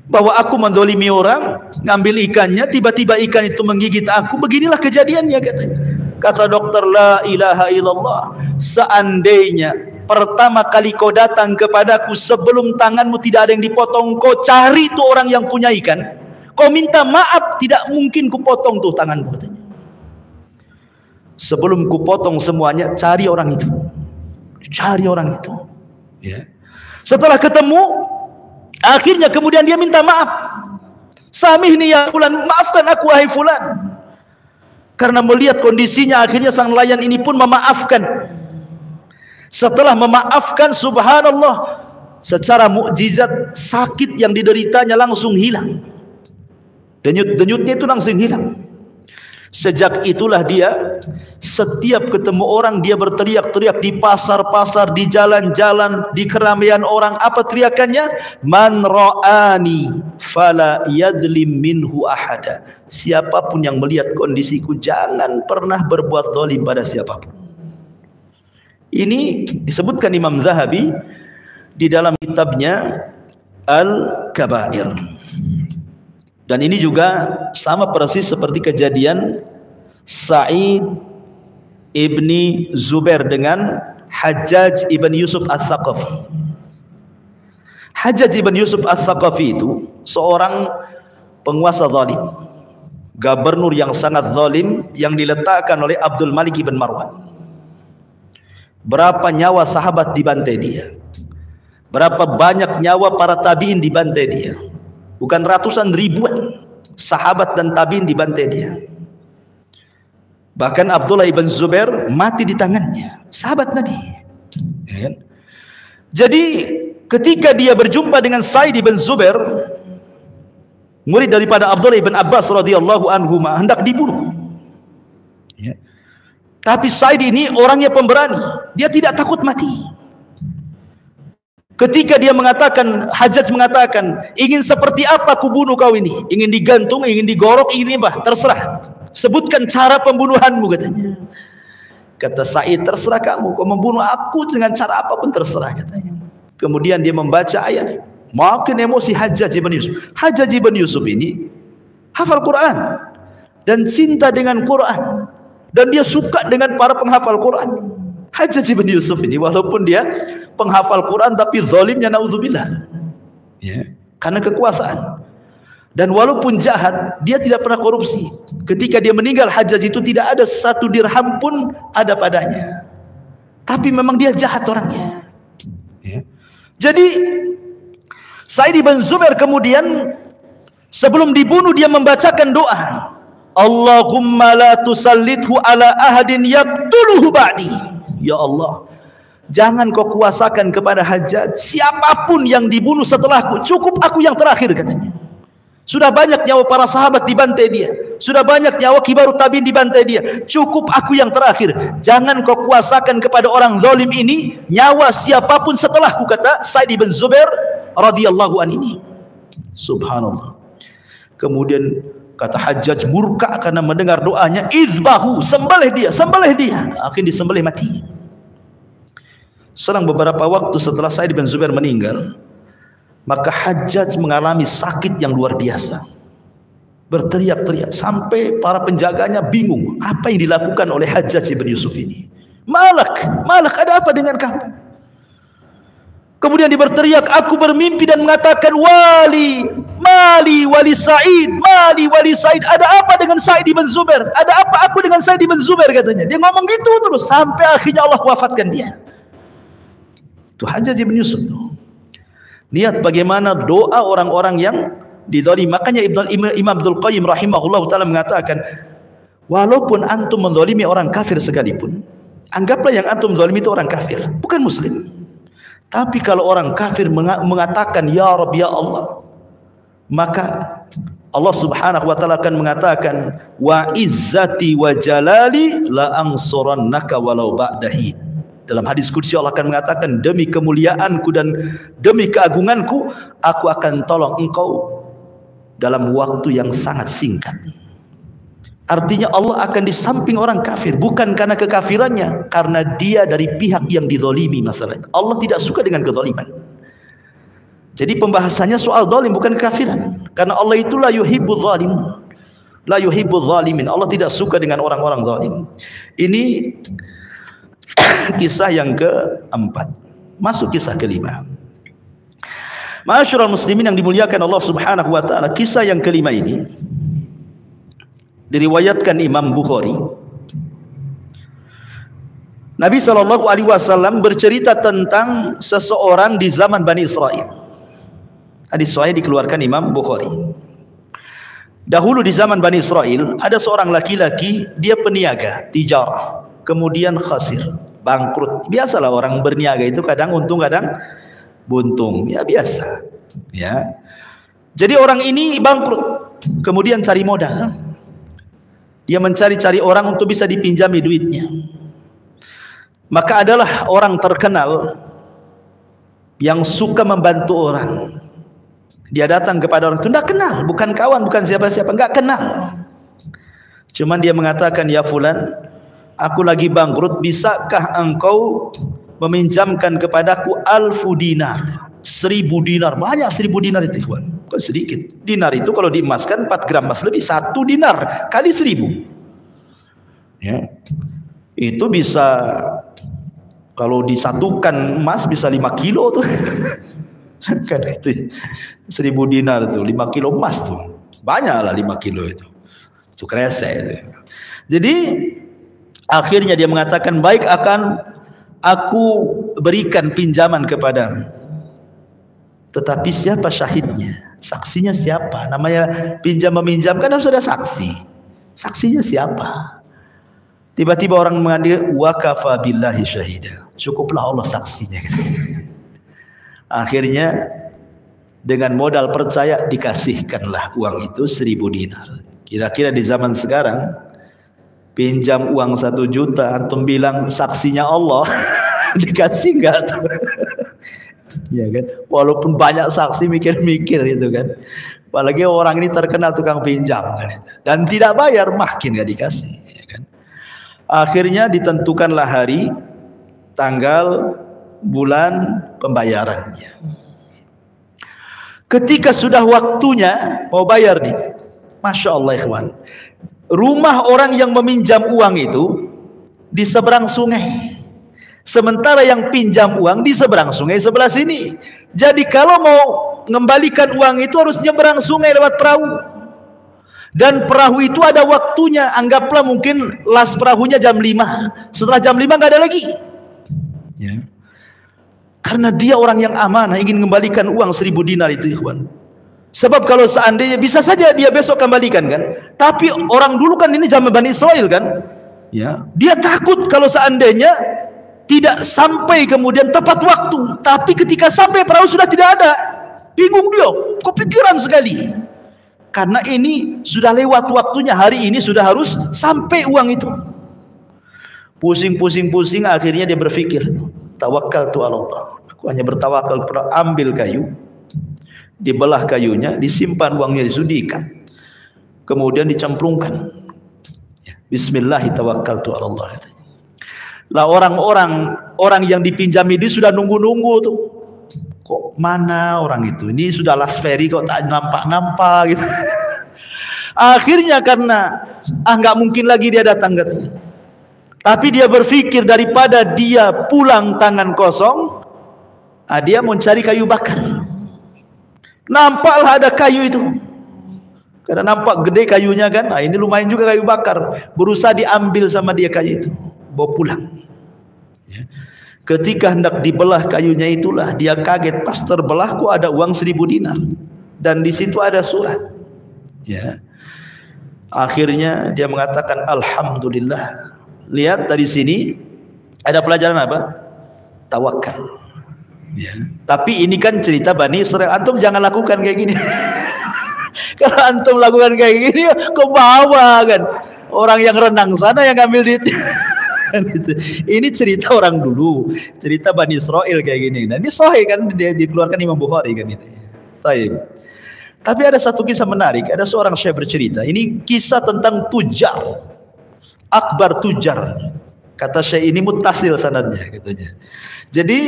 Speaker 1: bahwa aku mendolimi orang, ngambil ikannya, tiba-tiba ikan itu menggigit aku. Beginilah kejadiannya, katanya. Kata dokter, la ilaha illallah, seandainya pertama kali kau datang kepadaku sebelum tanganmu tidak ada yang dipotong, kau cari tuh orang yang punya ikan, kau minta maaf, tidak mungkin kupotong tuh tanganmu, katanya. Sebelum kupotong semuanya, cari orang itu, cari orang itu. Ya. Setelah ketemu, akhirnya kemudian dia minta maaf. Samihni ya fulan, maafkan aku wahai fulan. Karena melihat kondisinya, akhirnya sang nelayan ini pun memaafkan. Setelah memaafkan, subhanallah, secara mukjizat sakit yang dideritanya langsung hilang. Denyut-denyutnya itu langsung hilang. Sejak itulah dia setiap ketemu orang dia berteriak-teriak di pasar-pasar, di jalan-jalan, di keramaian orang. Apa teriakannya? Man ra'ani fala yadlim minhu ahada. Siapapun yang melihat kondisiku, jangan pernah berbuat zalim pada siapapun. Ini disebutkan Imam Zahabi di dalam kitabnya Al-Kabair. Dan ini juga sama persis seperti kejadian Sa'id ibni Zubair dengan Hajjaj ibn Yusuf Al-Thaqafi. Hajjaj ibn Yusuf Al-Thaqafi itu seorang penguasa zalim, gubernur yang sangat zalim yang diletakkan oleh Abdul Malik ibn Marwan. Berapa nyawa sahabat dibantai dia, berapa banyak nyawa para tabi'in dibantai dia. Bukan ratusan, ribuan sahabat dan tabi'in dibantai dia. Bahkan Abdullah ibn Zubair mati di tangannya, sahabat Nabi. Jadi ketika dia berjumpa dengan Sa'id ibn Zubair, murid daripada Abdullah ibn Abbas radhiyallahu anhu, hendak dibunuh. Tapi Sa'id ini orangnya pemberani, dia tidak takut mati. Ketika dia mengatakan, Hajjaj mengatakan, ingin seperti apa aku bunuh kau ini? Ingin digantung, ingin digorok, ingin apa? Terserah. Sebutkan cara pembunuhanmu, katanya. Kata Sa'id, terserah kamu. Kau membunuh aku dengan cara apapun terserah, katanya. Kemudian dia membaca ayat. Makin emosi Hajjaj ibn Yusuf. Hajjaj ibn Yusuf ini hafal Quran dan cinta dengan Quran, dan dia suka dengan para penghafal Quran. Hajjaj ibn Yusuf ini walaupun dia penghafal Quran, tapi zalimnya naudzubillah, ya, karena kekuasaan. Dan walaupun jahat, dia tidak pernah korupsi. Ketika dia meninggal, Hajjaj itu tidak ada satu dirham pun ada padanya. Tapi memang dia jahat orangnya, ya. Jadi Sa'id ibn Zubair kemudian sebelum dibunuh dia membacakan doa, Allahumma la tusallithu ala ahadin yaqtuluhu ba'di. Ya Allah, jangan kau kuasakan kepada Hajjaj siapapun yang dibunuh setelahku, cukup aku yang terakhir katanya. Sudah banyak nyawa para sahabat dibantai dia, sudah banyak nyawa kibarut tabiin dibantai dia, cukup aku yang terakhir. Jangan kau kuasakan kepada orang zalim ini nyawa siapapun setelahku, kata Sa'id bin Zubair radhiyallahu anhu ini. Subhanallah. Kemudian kata Hajjaj murka karena mendengar doanya, izbahu, sembelih dia, sembelih dia. Akhirnya disembelih mati. Selang beberapa waktu setelah Sa'id bin Zubair meninggal, maka Hajjaj mengalami sakit yang luar biasa, berteriak-teriak sampai para penjaganya bingung apa yang dilakukan oleh Hajjaj bin Yusuf ini. Malak, malak, ada apa dengan kamu? Kemudian dia berteriak, aku bermimpi dan mengatakan, wali, mali wali Sa'id, mali wali Sa'id. Ada apa dengan Sa'id bin Zubair? Ada apa aku dengan Sa'id bin Zubair, katanya. Dia ngomong gitu terus sampai akhirnya Allah wafatkan dia. Itu Hajjaj bin Yusuf. Lihat bagaimana doa orang-orang yang dizalimi. Makanya Imam Abdul Qayyim rahimahullah ta'ala mengatakan, walaupun antum menzalimi orang kafir sekalipun, anggaplah yang antum zalimi itu orang kafir, bukan muslim. Tapi kalau orang kafir mengatakan ya Rabb ya Allah, maka Allah subhanahu wa ta'ala akan mengatakan, wa izzati wa jalali la ansurannaka walau ba'dahin. Dalam hadis qudsi Allah akan mengatakan, demi kemuliaanku dan demi keagunganku, aku akan tolong engkau dalam waktu yang sangat singkat. Artinya Allah akan di samping orang kafir, bukan karena kekafirannya, karena dia dari pihak yang dizalimi masalahnya. Allah tidak suka dengan kezaliman. Jadi pembahasannya soal zalim, bukan kekafiran. Karena Allah itu la yuhibbul zalimin. La yuhibbul zalimin. Allah tidak suka dengan orang-orang zalim. Ini kisah yang keempat. Masuk kisah kelima. Ma'asyiral muslimin yang dimuliakan Allah subhanahu wa ta'ala, kisah yang kelima ini diriwayatkan Imam Bukhari. Nabi SAW bercerita tentang seseorang di zaman Bani Israel. Hadis sahih dikeluarkan Imam Bukhari. Dahulu di zaman Bani Israel ada seorang laki-laki, dia peniaga, tijarah, kemudian khasir, bangkrut. Biasalah orang berniaga itu kadang untung kadang buntung, ya biasa. Ya. Jadi orang ini bangkrut, kemudian cari modal. Dia mencari-cari orang untuk bisa dipinjami duitnya. Maka adalah orang terkenal yang suka membantu orang. Dia datang kepada orang itu, tidak kenal, bukan kawan, bukan siapa-siapa, enggak kenal. Cuman dia mengatakan, ya fulan, aku lagi bangkrut, bisakah engkau meminjamkan kepadaku 1000 dinar, 1000 dinar, banyak 1000 dinar itu kawan, bukan sedikit. Dinar itu kalau diemaskan 4 gram emas lebih, 1 dinar kali 1000. Ya, itu bisa kalau disatukan emas bisa 5 kilo tuh. Kan itu 1000 dinar tuh 5 kilo emas tuh, banyak lah 5 kilo itu kresek itu. Jadi akhirnya dia mengatakan, baik, akan aku berikan pinjaman kepadamu, tetapi siapa syahidnya, saksinya siapa? Namanya pinjam meminjam kan harus ada saksi, saksinya siapa? Tiba-tiba orang mengatakan, wa kafa billahi syahida, cukuplah Allah saksinya. Akhirnya dengan modal percaya dikasihkanlah uang itu 1000 dinar. Kira-kira di zaman sekarang pinjam uang 1 juta, antum bilang saksinya Allah, dikasih enggak tuh? Ya kan? Walaupun banyak saksi mikir-mikir itu kan. Apalagi orang ini terkenal tukang pinjam kan, dan tidak bayar, makin enggak dikasih, ya kan? Akhirnya ditentukanlah hari, tanggal, bulan pembayarannya. Ketika sudah waktunya mau bayar nih, Masya Allah ikhwan, rumah orang yang meminjam uang itu di seberang sungai, sementara yang pinjam uang di seberang sungai sebelah sini. Jadi kalau mau mengembalikan uang itu harus nyeberang sungai lewat perahu, dan perahu itu ada waktunya. Anggaplah mungkin las perahunya jam 5, setelah jam 5 nggak ada lagi, ya. Karena dia orang yang amanah, ingin mengembalikan uang 1000 dinar itu ikhwan. Sebab kalau seandainya, bisa saja dia besok kembalikan kan. Tapi orang dulu kan ini zaman Bani Israel kan, ya. Dia takut kalau seandainya Tidak sampai kemudian tepat waktu, tapi ketika sampai perahu sudah tidak ada. Bingung dia, kepikiran sekali. Karena ini sudah lewat waktunya, hari ini sudah harus sampai uang itu. Pusing, akhirnya dia berpikir, tawakkaltu 'ala Allah. Aku hanya bertawakal kepada, ambil kayu, dibelah kayunya, disimpan uangnya di situ, diikat. Kemudian dicemplungkan. Bismillah tawakkaltu 'ala Allah katanya. Lah orang yang dipinjami dia sudah nunggu-nunggu tuh. Kok mana orang itu? Ini sudah last ferry kok tak nampak gitu. Akhirnya karena nggak mungkin lagi dia datang katanya. Tapi dia berpikir daripada dia pulang tangan kosong, dia mau cari kayu bakar. Nampaklah ada kayu itu. Karena nampak gede kayunya kan. Ini lumayan juga kayu bakar. Berusaha diambil sama dia kayu itu, bawa pulang. Ya. Ketika hendak dibelah kayunya itulah dia kaget, pas terbelah kok ada uang 1000 dinar dan di situ ada surat. Ya. Akhirnya dia mengatakan alhamdulillah. Lihat dari sini ada pelajaran apa? Tawakal. Ya. Tapi ini kan cerita Bani Israil. Antum jangan lakukan kayak gini. Kalau antum lakukan kayak gini ke bawah kan. Orang yang renang sana yang ngambil duit. Gitu. Ini cerita orang dulu, cerita Bani Israil kayak gini. Nah, ini sahih kan, dia dikeluarkan Imam Bukhari kan itu. Baik. Tapi ada satu kisah menarik, ada seorang syekh bercerita. Ini kisah tentang tujar, akbar tujar. Kata syekh ini muttasil sanadnya katanya. Jadi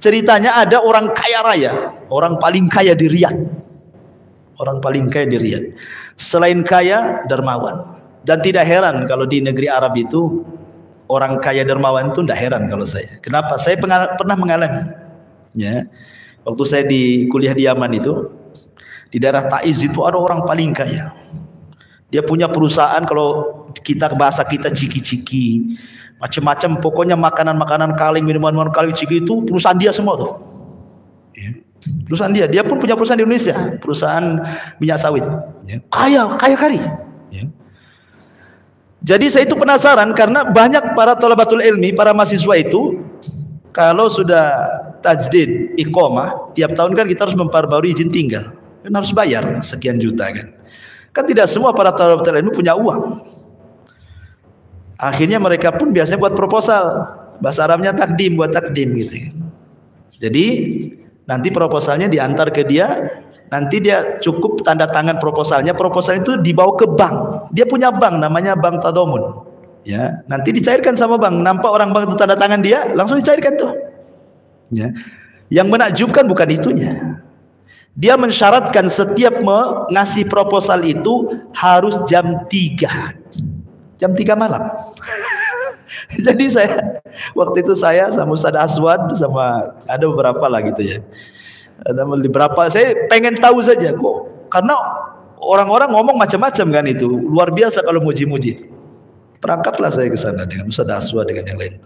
Speaker 1: ceritanya ada orang kaya raya, orang paling kaya di Riyadh. Orang paling kaya di Riyadh. Selain kaya, dermawan. Dan tidak heran kalau di negeri Arab itu orang kaya dermawan itu tidak heran kalau saya. Kenapa? Saya pernah mengalami. Ya, waktu saya di kuliah di Yaman itu, di daerah Taiz itu ada orang paling kaya. Dia punya perusahaan, kalau kita bahasa kita ciki-ciki, macam-macam. Pokoknya makanan-makanan kaleng, minuman-minuman kaleng ciki itu perusahaan dia semua tuh. Ya. Perusahaan dia. Dia pun punya perusahaan di Indonesia, perusahaan minyak sawit. Ya. Kaya kali. Ya. Jadi saya itu penasaran karena banyak para thalabatul ilmi, para mahasiswa itu kalau sudah tajdid iqamah, tiap tahun kan kita harus memperbarui izin tinggal. Kan harus bayar sekian juta kan. Kan tidak semua para thalabatul ilmi punya uang. Akhirnya mereka pun biasanya buat proposal. Bahasa Arabnya takdim, buat takdim gitu kan. Jadi nanti proposalnya diantar ke dia. Nanti dia cukup tanda tangan proposalnya. Proposal itu dibawa ke bank. Dia punya bank namanya Bank Tadamun. Ya, nanti dicairkan sama bank. Nampak orang bank itu tanda tangan dia, langsung dicairkan tuh. Ya. Yang menakjubkan bukan itunya. Dia mensyaratkan setiap mengasih proposal itu harus jam 3. Jam 3 malam. Jadi waktu itu saya sama Ustaz Aswad sama ada beberapa lah gitu ya. Ada beberapa, saya pengen tahu saja kok, karena orang-orang ngomong macam-macam kan itu, luar biasa kalau muji-muji. Berangkatlah saya ke sana dengan Ustaz Aswad dengan yang lain.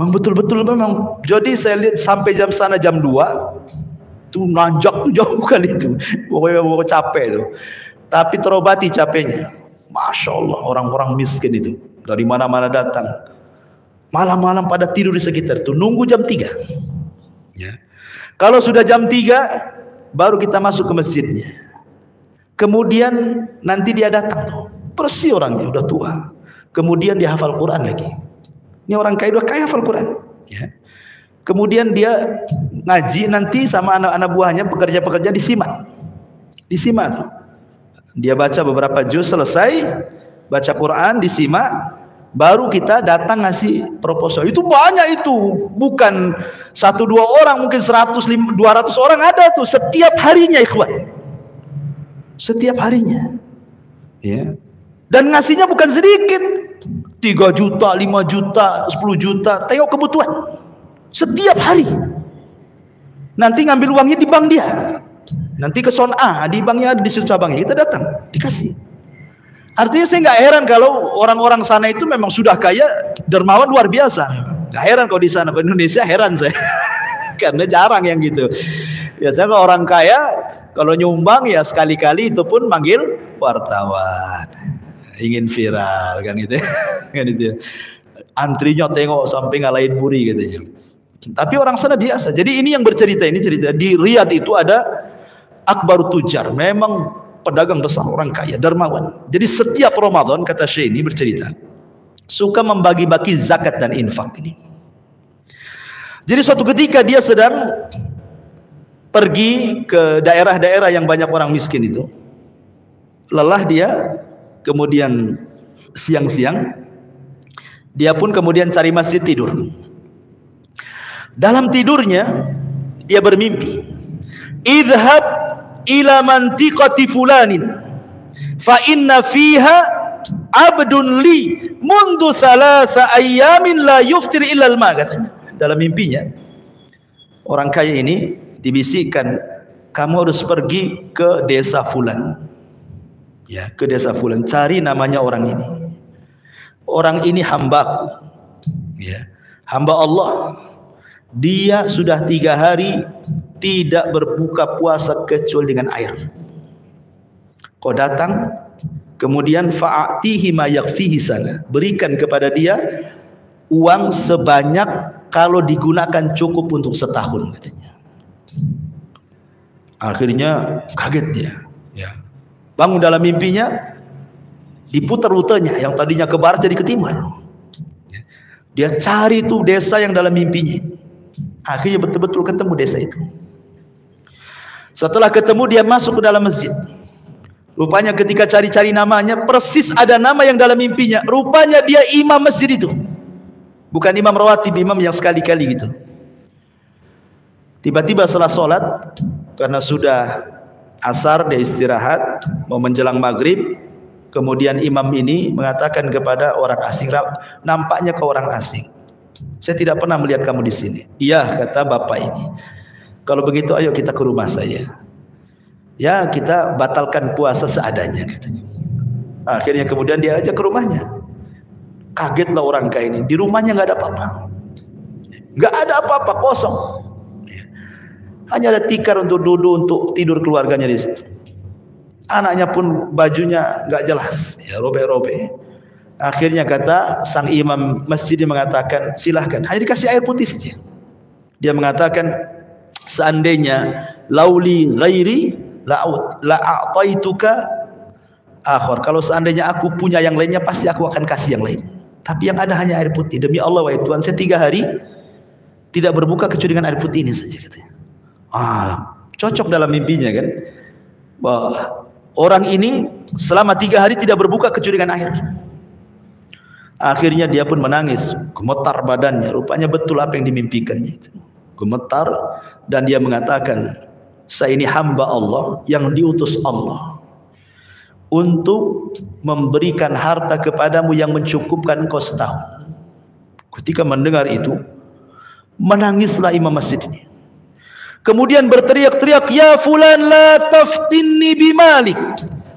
Speaker 1: Memang betul-betul memang. Jadi saya lihat sampai jam sana jam 2 tuh nanjak tuh jauh kali itu. Pokoknya capek itu. Tapi terobati capeknya. Masya Allah, orang-orang miskin itu dari mana-mana datang. Malam-malam pada tidur di sekitar itu, nunggu jam 3. Ya. Kalau sudah jam 3 baru kita masuk ke masjidnya. Kemudian nanti dia datang, bersih orangnya, udah tua. Kemudian dia hafal Quran lagi. Ini orang kaya udah kaya hafal Quran. Ya. Kemudian dia ngaji nanti sama anak-anak buahnya, pekerja-pekerja disimak. Disimak tuh. Dia baca beberapa juz selesai, baca Quran, disimak. Baru kita datang ngasih proposal. Itu banyak itu, bukan 1-2 orang, mungkin 100-200 orang ada tuh setiap harinya ikhwan. Setiap harinya. Ya. Dan ngasihnya bukan sedikit. 3 juta, 5 juta, 10 juta, tengok kebutuhan. Setiap hari. Nanti ngambil uangnya di bank dia. Nanti ke Son'a, di banknya ada di situ cabangnya, kita datang, dikasih. Artinya saya nggak heran kalau orang-orang sana itu memang sudah kaya, dermawan luar biasa. Nggak heran kalau di sana. Di Indonesia heran saya, karena jarang yang gitu. Biasanya kalau orang kaya, kalau nyumbang ya sekali-kali itu pun manggil wartawan, ingin viral kan gitu, kan itu. Antrinya tengok sampai ngalahin buri katanya. Tapi orang sana biasa. Jadi ini yang bercerita, ini cerita di Riyadh itu ada Akbar Tujar, memang pedagang besar, orang kaya, dermawan. Jadi setiap Ramadan, kata Syekh ini bercerita, suka membagi-bagi zakat dan infak ini. Jadi suatu ketika dia sedang pergi ke daerah-daerah yang banyak orang miskin itu. Lelah dia, kemudian siang-siang dia pun kemudian cari masjid tidur. Dalam tidurnya dia bermimpi, idhab ila mantiqati fulanin fa inna fiha abdun li mundu thalatha ayyamin la yuftir illa al-ma, katanya. Dalam mimpinya orang kaya ini dibisikkan, kamu harus pergi ke desa fulan, ya, ke desa fulan, cari namanya orang ini. Orang ini hamba, ya, hamba Allah. Dia sudah 3 hari tidak berbuka puasa kecuali dengan air. Kau datang, kemudian fa'atihi ma yakfihi sana, berikan kepada dia uang sebanyak kalau digunakan cukup untuk setahun, katanya. Akhirnya kaget dia, ya. Bangun dalam mimpinya, diputar rutenya yang tadinya ke barat jadi ke timur. Dia cari tuh desa yang dalam mimpinya. Akhirnya betul-betul ketemu desa itu. Setelah ketemu dia masuk ke dalam masjid. Rupanya ketika cari-cari namanya, persis ada nama yang dalam mimpinya. Rupanya dia imam masjid itu. Bukan imam rawatib, imam yang sekali-kali gitu. Tiba-tiba setelah sholat, karena sudah asar dia istirahat, mau menjelang maghrib, kemudian imam ini mengatakan kepada orang asing, nampaknya kau orang asing, saya tidak pernah melihat kamu di sini. Iya, kata bapak ini. Kalau begitu ayo kita ke rumah saya. Ya, kita batalkan puasa seadanya, katanya. Akhirnya kemudian dia ajak ke rumahnya. Kagetlah orang kaya ini. Di rumahnya nggak ada apa-apa. Nggak ada apa-apa, kosong. Hanya ada tikar untuk duduk, untuk tidur keluarganya di situ. Anaknya pun bajunya nggak jelas, ya, robek-robek. Akhirnya kata sang imam masjid mengatakan, silahkan, hanya dikasih air putih saja. Dia mengatakan, seandainya lauli ghairi la'a'taituka akhar, kalau seandainya aku punya yang lainnya pasti aku akan kasih yang lain, tapi yang ada hanya air putih. Demi Allah wahai Tuhan, saya 3 hari tidak berbuka kecuali dengan air putih ini saja, katanya. Cocok dalam mimpinya kan, bahwa orang ini selama 3 hari tidak berbuka kecuali dengan air. Akhirnya dia pun menangis, gemetar badannya. Rupanya betul apa yang dimimpikannya itu. Gemetar, dan dia mengatakan, saya ini hamba Allah yang diutus Allah untuk memberikan harta kepadamu yang mencukupkan engkau setahun. Ketika mendengar itu, menangislah imam masjid ini. Kemudian berteriak-teriak, ya fulan la taftinni bimalik,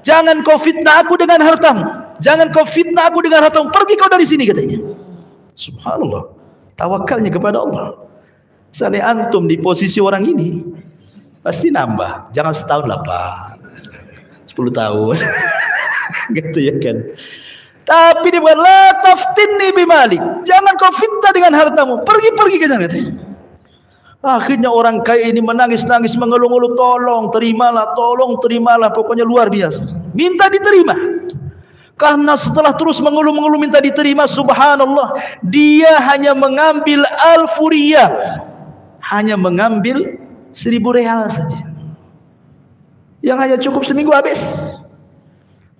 Speaker 1: jangan kau fitnah aku dengan hartamu. Jangan kau fitnah aku dengan hartamu. Pergi kau dari sini, katanya. Subhanallah. Tawakalnya kepada Allah. Seandainya antum di posisi orang ini, pasti nambah. Jangan setahun lah Pak, 10 tahun. Gitu ya kan. Tapi dia bukan la taftinni bimalik, jangan kau fitnah dengan hartamu. Pergi ke sana, katanya. Akhirnya orang kaya ini menangis-nangis, mengeluh-ngeluh, tolong terimalah, pokoknya luar biasa. Minta diterima. Karena setelah terus mengeluh-mengeluh minta diterima, subhanallah, dia hanya mengambil al-furiyah, hanya mengambil 1.000 real saja, yang hanya cukup seminggu habis,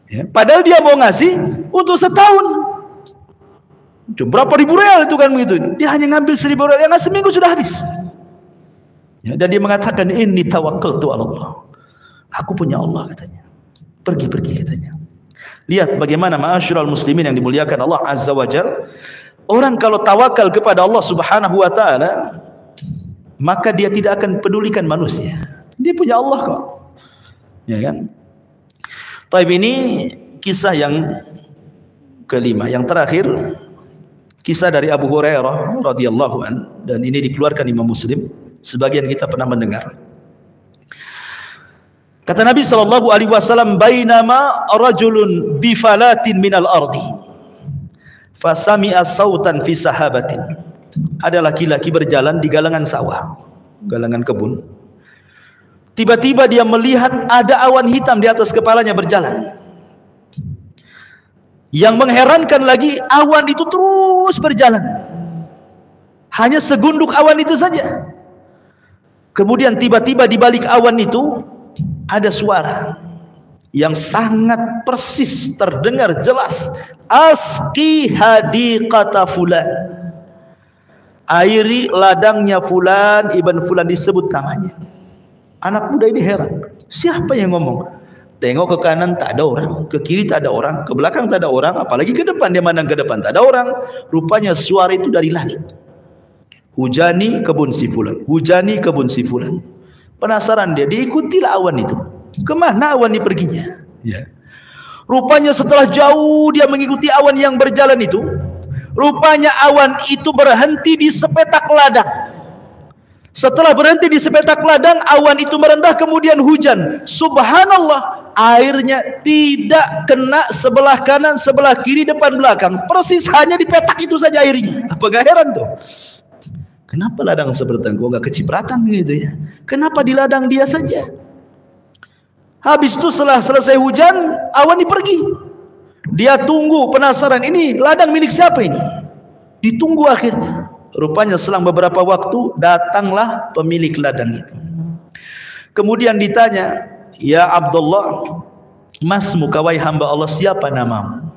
Speaker 1: ya, padahal dia mau ngasih untuk setahun. Berapa ribu real itu kan begitu. Dia hanya ngambil 1.000 real yang seminggu sudah habis, ya, dan dia mengatakan, inni tawakkaltu ala Allah, aku punya Allah, katanya. Pergi, katanya. Lihat bagaimana ma'asyiral muslimin yang dimuliakan Allah Azza wa Jalla. Orang kalau tawakal kepada Allah Subhanahu wa taala, maka dia tidak akan pedulikan manusia. Dia punya Allah kok. Ya kan? Taib, ini kisah yang kelima. Yang terakhir, kisah dari Abu Hurairah radhiyallahu an, dan ini dikeluarkan Imam Muslim. Sebagian kita pernah mendengar. Kata Nabi SAW, bainama rajulun bifalatin minal ardi, Fasami'a sautan fi sahabatin. Ada laki-laki berjalan di galangan sawah, galangan kebun. Tiba-tiba dia melihat ada awan hitam di atas kepalanya berjalan. Yang mengherankan lagi, awan itu terus berjalan. Hanya segunduk awan itu saja. Kemudian tiba-tiba di balik awan itu ada suara yang sangat persis terdengar jelas. Asqi hadiqata fulan. Airi ladangnya fulan ibn fulan, disebut namanya. Anak muda ini heran. Siapa yang ngomong? Tengok ke kanan tak ada orang, ke kiri tak ada orang, ke belakang tak ada orang, apalagi ke depan. Dia mandang ke depan tak ada orang. Rupanya suara itu dari langit. Hujani kebun si fulan, hujani kebun si fulan. Penasaran dia, diikutilah awan itu. Kemana awan ini perginya? Ya. Rupanya setelah jauh dia mengikuti awan yang berjalan itu, rupanya awan itu berhenti di sepetak ladang. Setelah berhenti di sepetak ladang, awan itu merendah, kemudian hujan. Subhanallah, airnya tidak kena sebelah kanan, sebelah kiri, depan, belakang. Persis hanya di petak itu saja airnya. Apa gak heran tuh? Kenapa ladang seperti itu? Gak kecipratan gitu ya? Kenapa di ladang dia saja? Habis itu setelah selesai hujan, awan ini pergi. Dia tunggu, penasaran, ini ladang milik siapa ini? Ditunggu akhirnya. Rupanya selang beberapa waktu datanglah pemilik ladang itu. Kemudian ditanya, ya Abdullah, masmu kawai hamba Allah, siapa namamu?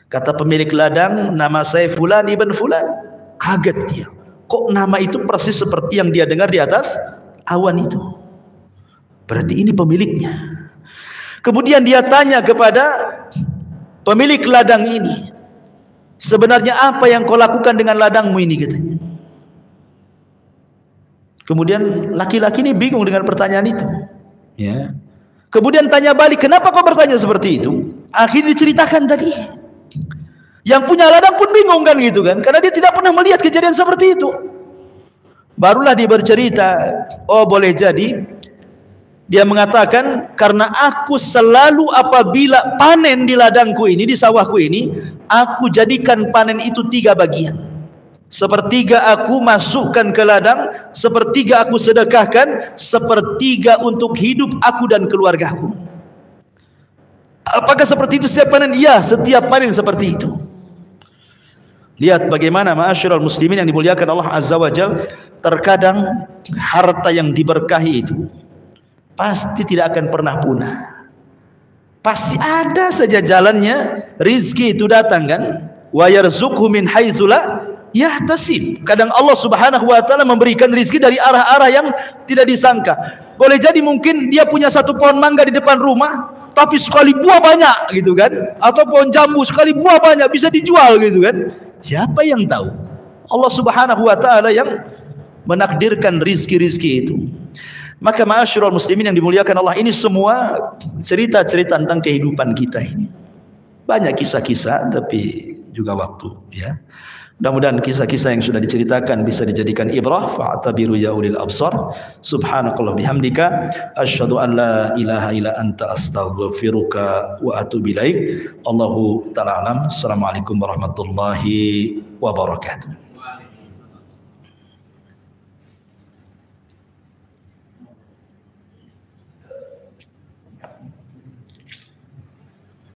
Speaker 1: Kata pemilik ladang, nama saya Fulan ibn Fulan. Kaget dia. Kok nama itu persis seperti yang dia dengar di atas awan itu? Berarti ini pemiliknya. Kemudian dia tanya kepada pemilik ladang ini, sebenarnya apa yang kau lakukan dengan ladangmu ini, katanya. Kemudian laki-laki ini bingung dengan pertanyaan itu. Ya. Kemudian tanya balik, kenapa kau bertanya seperti itu? Akhirnya diceritakan tadi. Yang punya ladang pun bingung kan gitu kan, karena dia tidak pernah melihat kejadian seperti itu. Barulah dia bercerita, oh boleh jadi dia mengatakan, karena aku selalu apabila panen di ladangku ini, di sawahku ini, aku jadikan panen itu 3 bagian. Sepertiga aku masukkan ke ladang, sepertiga aku sedekahkan, sepertiga untuk hidup aku dan keluargaku. Apakah seperti itu setiap panen? Iya, setiap panen seperti itu. Lihat bagaimana ma'asyiral muslimin yang dimuliakan Allah Azza wa Jalla, terkadang harta yang diberkahi itu pasti tidak akan pernah punah. Pasti ada saja jalannya, rizki itu datang kan. Wa yarzuqhu min haitsu la yahtasib. Kadang Allah Subhanahu wa taala memberikan rizki dari arah-arah yang tidak disangka. Boleh jadi mungkin dia punya 1 pohon mangga di depan rumah, tapi sekali buah banyak gitu kan. Atau pohon jambu sekali buah banyak, bisa dijual gitu kan. Siapa yang tahu? Allah Subhanahu wa taala yang menakdirkan rizki-rizki itu. Maka ma'asyiral muslimin yang dimuliakan Allah, ini semua cerita-cerita tentang kehidupan kita ini. Banyak kisah-kisah tapi juga waktu ya. Mudah-mudahan kisah-kisah yang sudah diceritakan bisa dijadikan ibrah. Fa'tabiru ya ulil absar. Subhanakallah bihamdika asyhadu an la ilaha illa anta astaghfiruka wa atubu ilaik. Allahu ta'ala alam. Assalamualaikum warahmatullahi wabarakatuh.